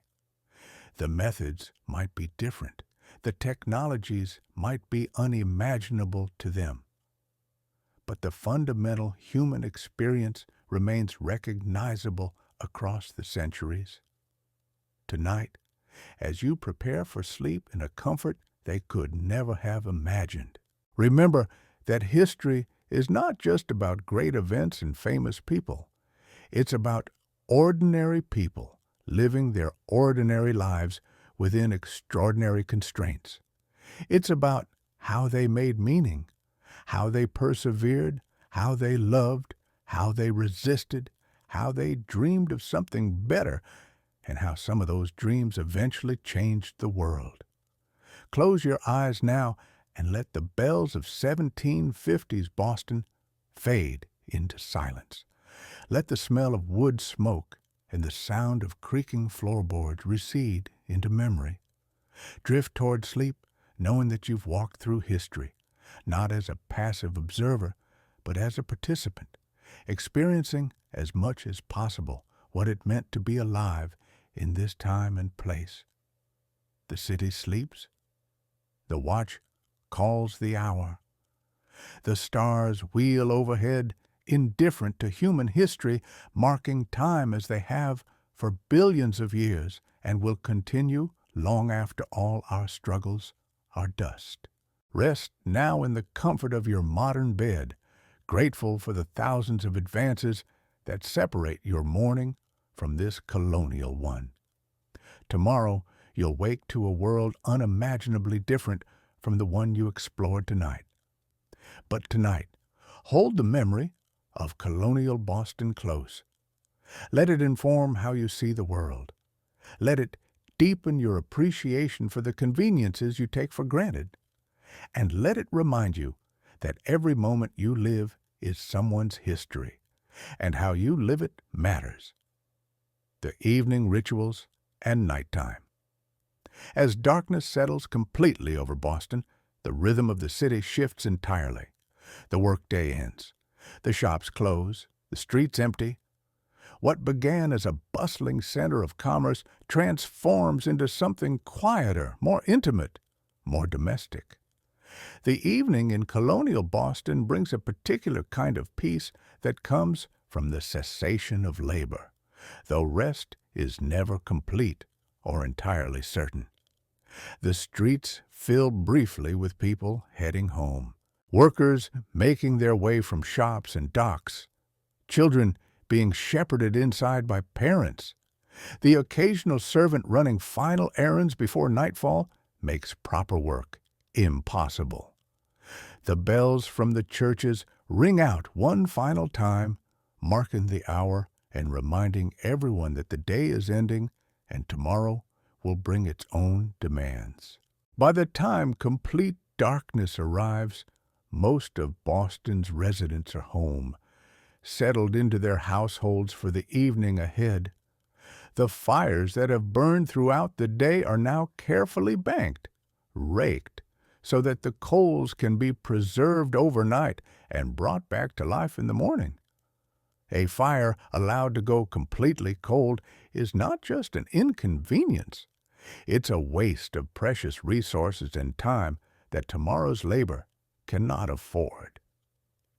The methods might be different. The technologies might be unimaginable to them. But the fundamental human experience remains recognizable across the centuries. Tonight, as you prepare for sleep in a comfort they could never have imagined, remember that history is not just about great events and famous people. It's about ordinary people living their ordinary lives within extraordinary constraints. It's about how they made meaning, how they persevered, how they loved, how they resisted, how they dreamed of something better, and how some of those dreams eventually changed the world. Close your eyes now and let the bells of 1750s Boston fade into silence. Let the smell of wood smoke and the sound of creaking floorboards recede into memory. Drift toward sleep, knowing that you've walked through history, not as a passive observer, but as a participant, experiencing as much as possible what it meant to be alive in this time and place. The city sleeps. The watch calls the hour. The stars wheel overhead, indifferent to human history, marking time as they have for billions of years and will continue long after all our struggles are dust. Rest now in the comfort of your modern bed, grateful for the thousands of advances that separate your morning from this colonial one. Tomorrow, you'll wake to a world unimaginably different from the one you explored tonight. But tonight, hold the memory of colonial Boston close. Let it inform how you see the world. Let it deepen your appreciation for the conveniences you take for granted. And let it remind you that every moment you live is someone's history, and how you live it matters. The evening rituals and nighttime. As darkness settles completely over Boston, the rhythm of the city shifts entirely. The workday ends. The shops close. The streets empty. What began as a bustling center of commerce transforms into something quieter, more intimate, more domestic. The evening in colonial Boston brings a particular kind of peace that comes from the cessation of labor, though rest is never complete or entirely certain. The streets fill briefly with people heading home, workers making their way from shops and docks, children being shepherded inside by parents. The occasional servant running final errands before nightfall makes proper work impossible. The bells from the churches ring out one final time, marking the hour and reminding everyone that the day is ending and tomorrow will bring its own demands. By the time complete darkness arrives, most of Boston's residents are home, settled into their households for the evening ahead. The fires that have burned throughout the day are now carefully banked, raked, so that the coals can be preserved overnight and brought back to life in the morning. A fire allowed to go completely cold is not just an inconvenience. It's a waste of precious resources and time that tomorrow's labor cannot afford.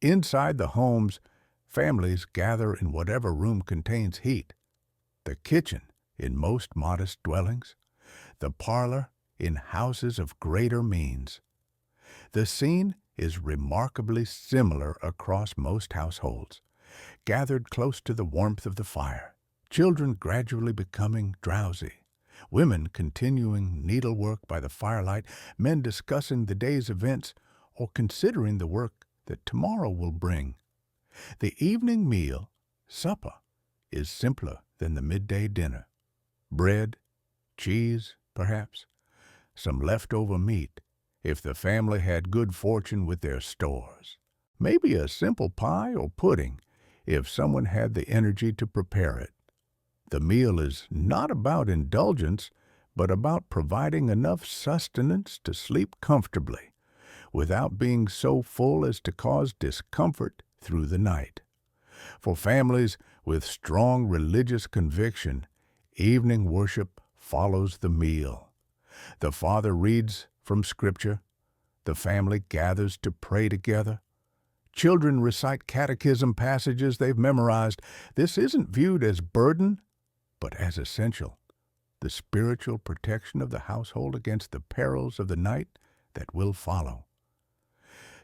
Inside the homes, families gather in whatever room contains heat. The kitchen in most modest dwellings, the parlor in houses of greater means. The scene is remarkably similar across most households, gathered close to the warmth of the fire, children gradually becoming drowsy, women continuing needlework by the firelight, men discussing the day's events or considering the work that tomorrow will bring. The evening meal, supper, is simpler than the midday dinner. Bread, cheese, perhaps, some leftover meat, if the family had good fortune with their stores. Maybe a simple pie or pudding, if someone had the energy to prepare it. The meal is not about indulgence, but about providing enough sustenance to sleep comfortably, without being so full as to cause discomfort through the night. For families with strong religious conviction, evening worship follows the meal. The father reads from Scripture. The family gathers to pray together. Children recite catechism passages they've memorized. This isn't viewed as burden, but as essential. The spiritual protection of the household against the perils of the night that will follow.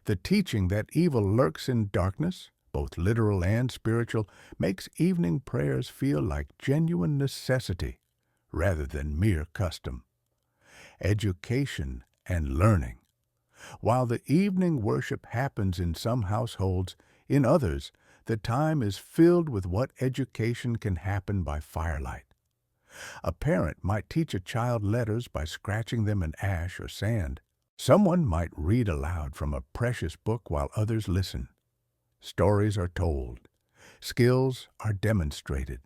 The teaching that evil lurks in darkness, both literal and spiritual, makes evening prayers feel like genuine necessity rather than mere custom. Education and learning. While the evening worship happens in some households, in others, the time is filled with what education can happen by firelight. A parent might teach a child letters by scratching them in ash or sand. Someone might read aloud from a precious book while others listen. Stories are told. Skills are demonstrated.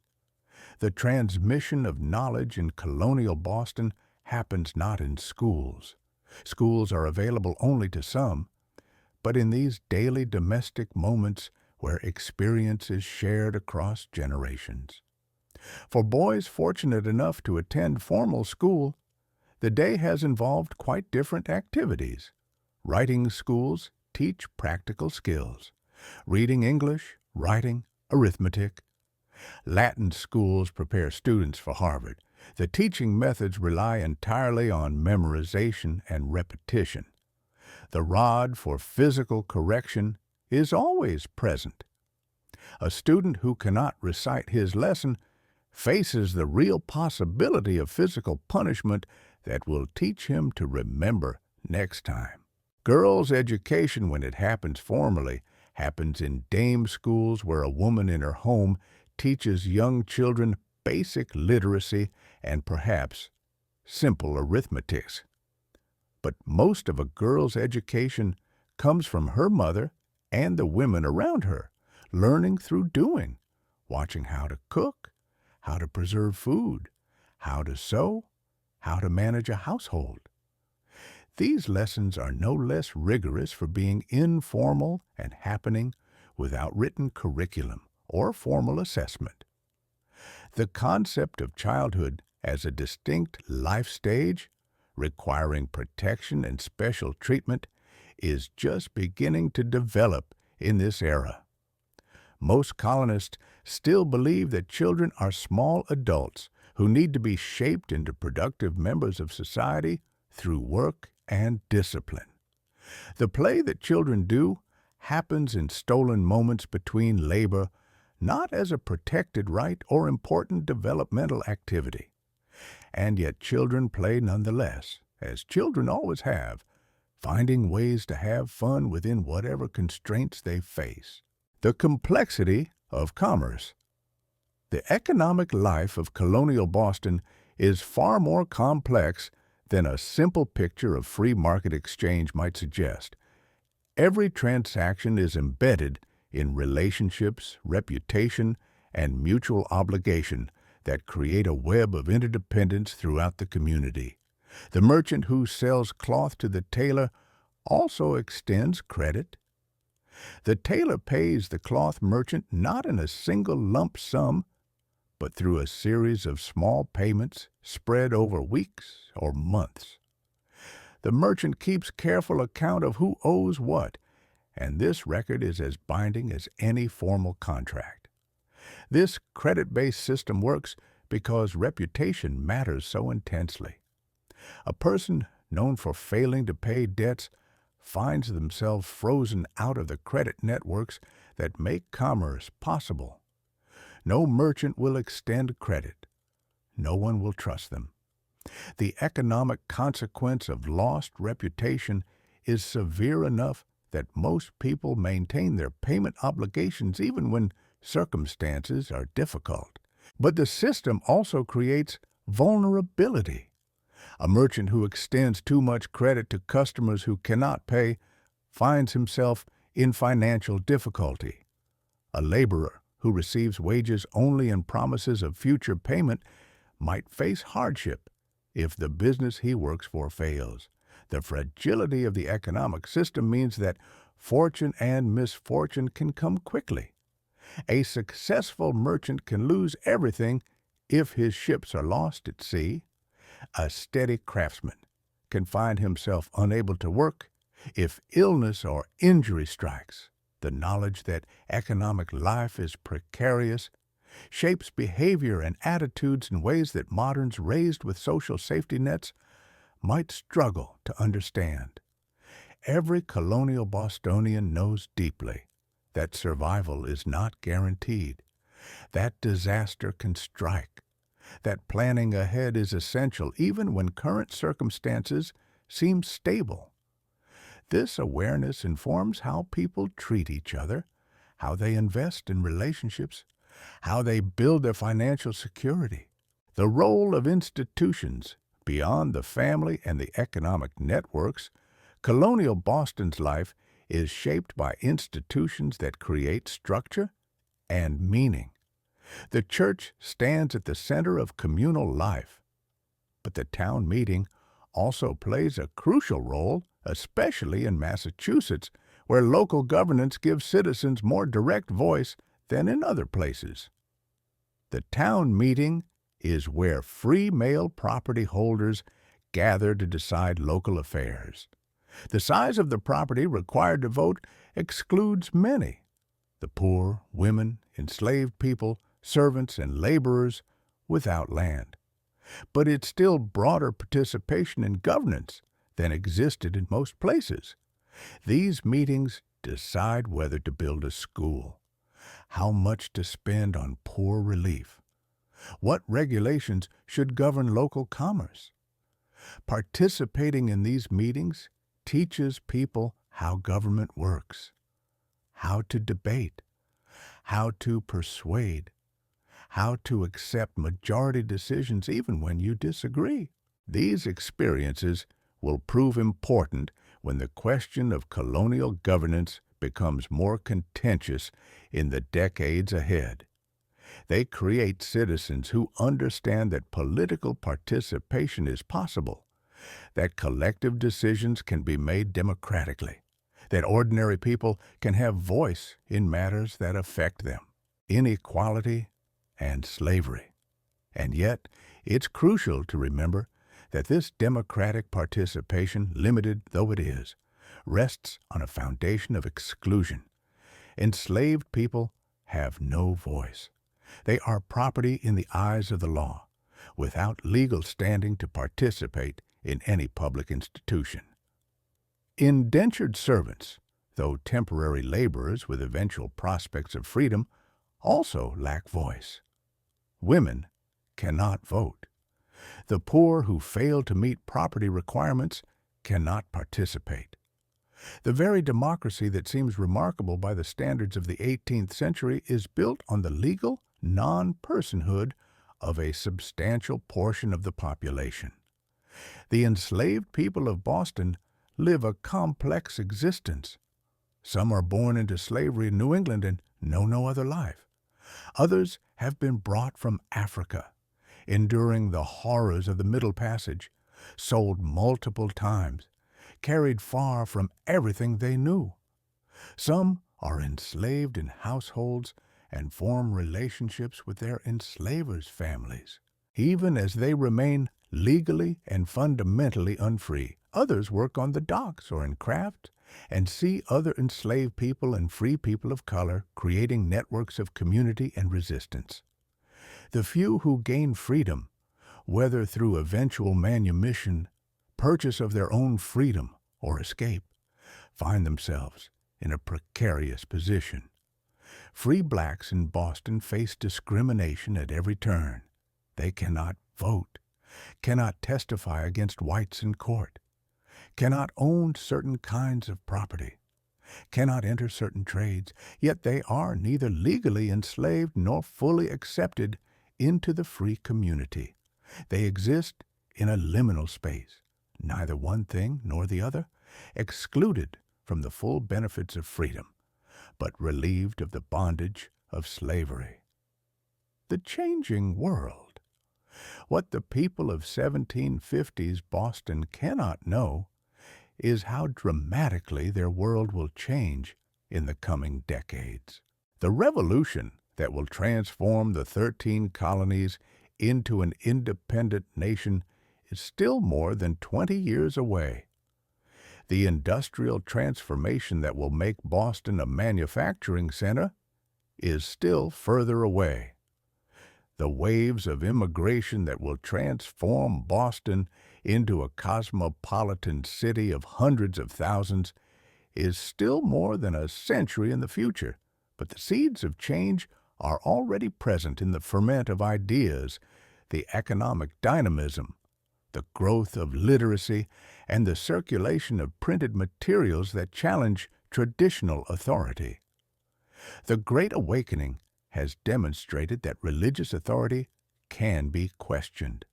The transmission of knowledge in colonial Boston happens not in schools. Schools are available only to some, but in these daily domestic moments where experience is shared across generations. For boys fortunate enough to attend formal school, the day has involved quite different activities. Writing schools teach practical skills. Reading English, writing, arithmetic. Latin schools prepare students for Harvard. The teaching methods rely entirely on memorization and repetition. The rod for physical correction is always present. A student who cannot recite his lesson faces the real possibility of physical punishment that will teach him to remember next time. Girls' education, when it happens formally, happens in dame schools where a woman in her home teaches young children basic literacy and perhaps simple arithmetics. But most of a girl's education comes from her mother and the women around her, learning through doing, watching how to cook, how to preserve food, how to sew, how to manage a household. These lessons are no less rigorous for being informal and happening without written curriculum or formal assessment. The concept of childhood as a distinct life stage, requiring protection and special treatment, is just beginning to develop in this era. Most colonists still believe that children are small adults who need to be shaped into productive members of society through work and discipline. The play that children do happens in stolen moments between labor, not as a protected right or important developmental activity. And yet children play nonetheless, as children always have, finding ways to have fun within whatever constraints they face. The complexity of commerce. The economic life of colonial Boston is far more complex than a simple picture of free market exchange might suggest. Every transaction is embedded in relationships, reputation, and mutual obligation that create a web of interdependence throughout the community. The merchant who sells cloth to the tailor also extends credit. The tailor pays the cloth merchant not in a single lump sum, but through a series of small payments spread over weeks or months. The merchant keeps careful account of who owes what, and this record is as binding as any formal contract. This credit-based system works because reputation matters so intensely. A person known for failing to pay debts finds themselves frozen out of the credit networks that make commerce possible. No merchant will extend credit. No one will trust them. The economic consequence of lost reputation is severe enough that most people maintain their payment obligations even when circumstances are difficult. But the system also creates vulnerability. A merchant who extends too much credit to customers who cannot pay finds himself in financial difficulty. A laborer who receives wages only in promises of future payment might face hardship if the business he works for fails. The fragility of the economic system means that fortune and misfortune can come quickly. A successful merchant can lose everything if his ships are lost at sea. A steady craftsman can find himself unable to work if illness or injury strikes. The knowledge that economic life is precarious shapes behavior and attitudes in ways that moderns raised with social safety nets might struggle to understand. Every colonial Bostonian knows deeply that survival is not guaranteed, that disaster can strike, that planning ahead is essential even when current circumstances seem stable. This awareness informs how people treat each other, how they invest in relationships, how they build their financial security. The role of institutions beyond the family and the economic networks, colonial Boston's life is shaped by institutions that create structure and meaning. The church stands at the center of communal life, but the town meeting also plays a crucial role, especially in Massachusetts, where local governance gives citizens more direct voice than in other places. The town meeting is where free male property holders gather to decide local affairs. The size of the property required to vote excludes many: the poor, women, enslaved people, servants, and laborers without land. But it's still broader participation in governance than existed in most places. These meetings decide whether to build a school, how much to spend on poor relief, what regulations should govern local commerce. Participating in these meetings teaches people how government works, how to debate, how to persuade, how to accept majority decisions even when you disagree. These experiences will prove important when the question of colonial governance becomes more contentious in the decades ahead. They create citizens who understand that political participation is possible, that collective decisions can be made democratically, that ordinary people can have voice in matters that affect them. Inequality and slavery. And yet, it's crucial to remember that this democratic participation, limited though it is, rests on a foundation of exclusion. Enslaved people have no voice. They are property in the eyes of the law, without legal standing to participate in any public institution. Indentured servants, though temporary laborers with eventual prospects of freedom, also lack voice. Women cannot vote. The poor who fail to meet property requirements cannot participate. The very democracy that seems remarkable by the standards of the 18th century is built on the legal non-personhood of a substantial portion of the population. The enslaved people of Boston live a complex existence. Some are born into slavery in New England and know no other life. Others have been brought from Africa, enduring the horrors of the Middle Passage, sold multiple times, carried far from everything they knew. Some are enslaved in households and form relationships with their enslavers' families. Even as they remain legally and fundamentally unfree, others work on the docks or in craft and see other enslaved people and free people of color creating networks of community and resistance. The few who gain freedom, whether through eventual manumission, purchase of their own freedom, or escape, find themselves in a precarious position. Free blacks in Boston face discrimination at every turn. They cannot vote, cannot testify against whites in court, cannot own certain kinds of property, cannot enter certain trades, yet they are neither legally enslaved nor fully accepted into the free community. They exist in a liminal space, neither one thing nor the other, excluded from the full benefits of freedom, but relieved of the bondage of slavery. The changing world. What the people of 1750s Boston cannot know is how dramatically their world will change in the coming decades. The revolution that will transform the 13 colonies into an independent nation is still more than 20 years away. The industrial transformation that will make Boston a manufacturing center is still further away. The waves of immigration that will transform Boston into a cosmopolitan city of hundreds of thousands is still more than a century in the future, but the seeds of change are already present in the ferment of ideas, the economic dynamism, the growth of literacy, and the circulation of printed materials that challenge traditional authority. The Great Awakening has demonstrated that religious authority can be questioned.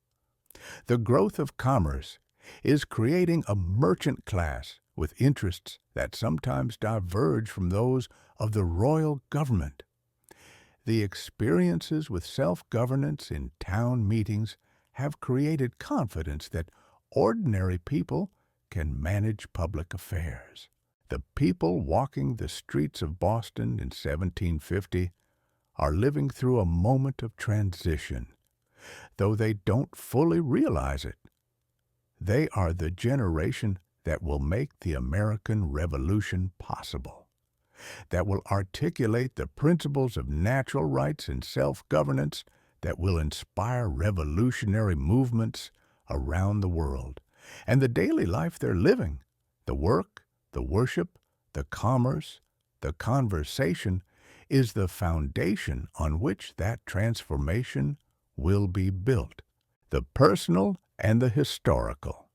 The growth of commerce is creating a merchant class with interests that sometimes diverge from those of the royal government. The experiences with self-governance in town meetings have created confidence that ordinary people can manage public affairs. The people walking the streets of Boston in 1750 are living through a moment of transition, though they don't fully realize it. They are the generation that will make the American Revolution possible, that will articulate the principles of natural rights and self-governance that will inspire revolutionary movements around the world. And the daily life they're living, the work, the worship, the commerce, the conversation, is the foundation on which that transformation will be built, the personal and the historical.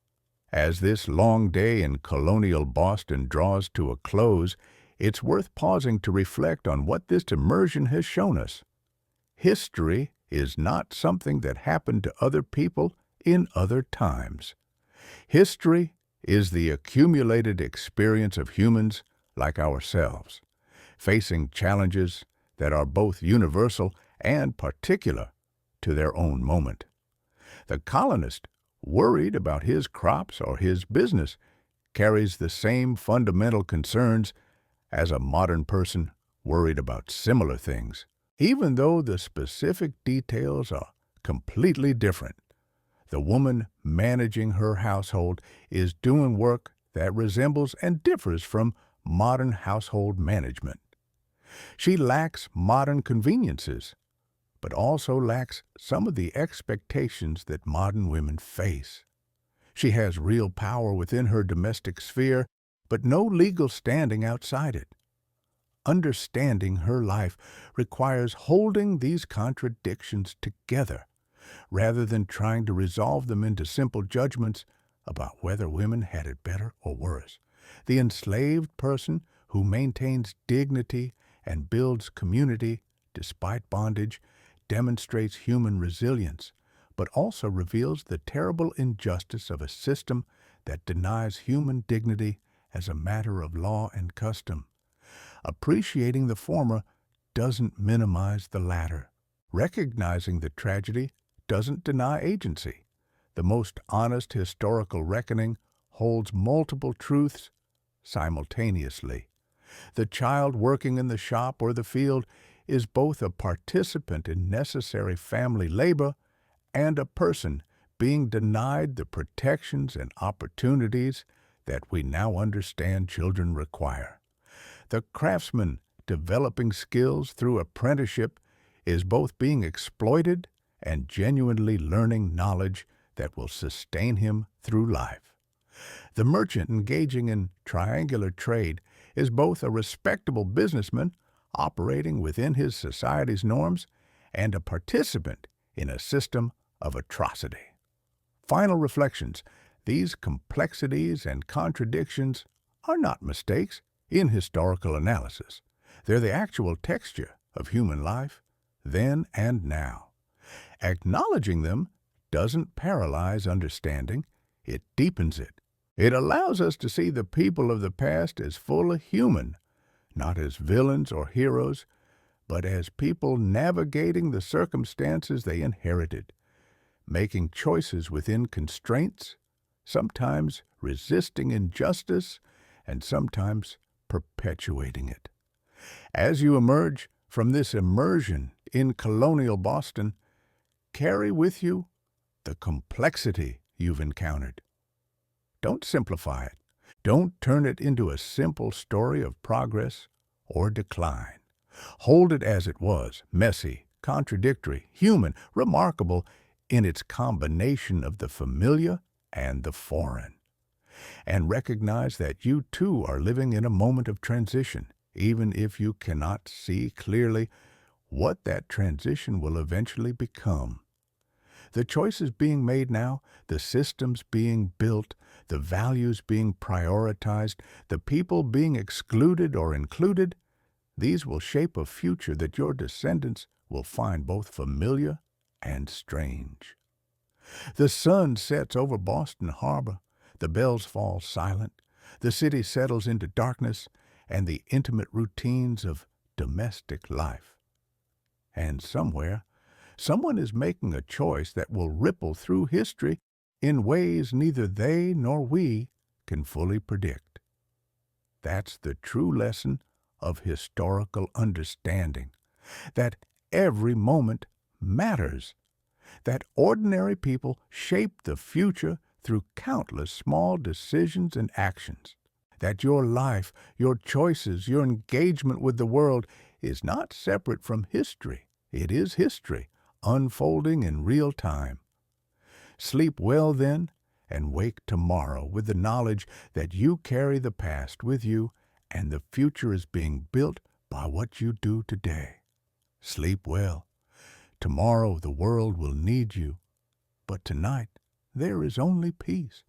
As this long day in colonial Boston draws to a close, it's worth pausing to reflect on what this immersion has shown us. History is not something that happened to other people in other times. History is the accumulated experience of humans like ourselves, facing challenges that are both universal and particular to their own moment. The colonist, worried about his crops or his business, carries the same fundamental concerns as a modern person worried about similar things, even though the specific details are completely different. The woman managing her household is doing work that resembles and differs from modern household management. She lacks modern conveniences, but also lacks some of the expectations that modern women face. She has real power within her domestic sphere, but no legal standing outside it. Understanding her life requires holding these contradictions together, rather than trying to resolve them into simple judgments about whether women had it better or worse. The enslaved person who maintains dignity and builds community despite bondage demonstrates human resilience, but also reveals the terrible injustice of a system that denies human dignity as a matter of law and custom. Appreciating the former doesn't minimize the latter. Recognizing the tragedy doesn't deny agency. The most honest historical reckoning holds multiple truths simultaneously. The child working in the shop or the field is both a participant in necessary family labor and a person being denied the protections and opportunities that we now understand children require. The craftsman developing skills through apprenticeship is both being exploited and genuinely learning knowledge that will sustain him through life. The merchant engaging in triangular trade is both a respectable businessman operating within his society's norms and a participant in a system of atrocity. Final reflections: these complexities and contradictions are not mistakes in historical analysis. They're the actual texture of human life, then and now. Acknowledging them doesn't paralyze understanding, it deepens it. It allows us to see the people of the past as fully human, not as villains or heroes, but as people navigating the circumstances they inherited, making choices within constraints, sometimes resisting injustice, and sometimes perpetuating it. As you emerge from this immersion in colonial Boston, carry with you the complexity you've encountered. Don't simplify it. Don't turn it into a simple story of progress or decline. Hold it as it was, messy, contradictory, human, remarkable in its combination of the familiar and the foreign. And recognize that you too are living in a moment of transition, even if you cannot see clearly what that transition will eventually become. The choices being made now, the systems being built, the values being prioritized, the people being excluded or included, these will shape a future that your descendants will find both familiar and strange. The sun sets over Boston Harbor, the bells fall silent, the city settles into darkness and the intimate routines of domestic life. And somewhere, someone is making a choice that will ripple through history in ways neither they nor we can fully predict. That's the true lesson of historical understanding, that every moment matters, that ordinary people shape the future through countless small decisions and actions, that your life, your choices, your engagement with the world is not separate from history. It is history, unfolding in real time. Sleep well then, and wake tomorrow with the knowledge that you carry the past with you and the future is being built by what you do today. Sleep well. Tomorrow the world will need you, but tonight there is only peace.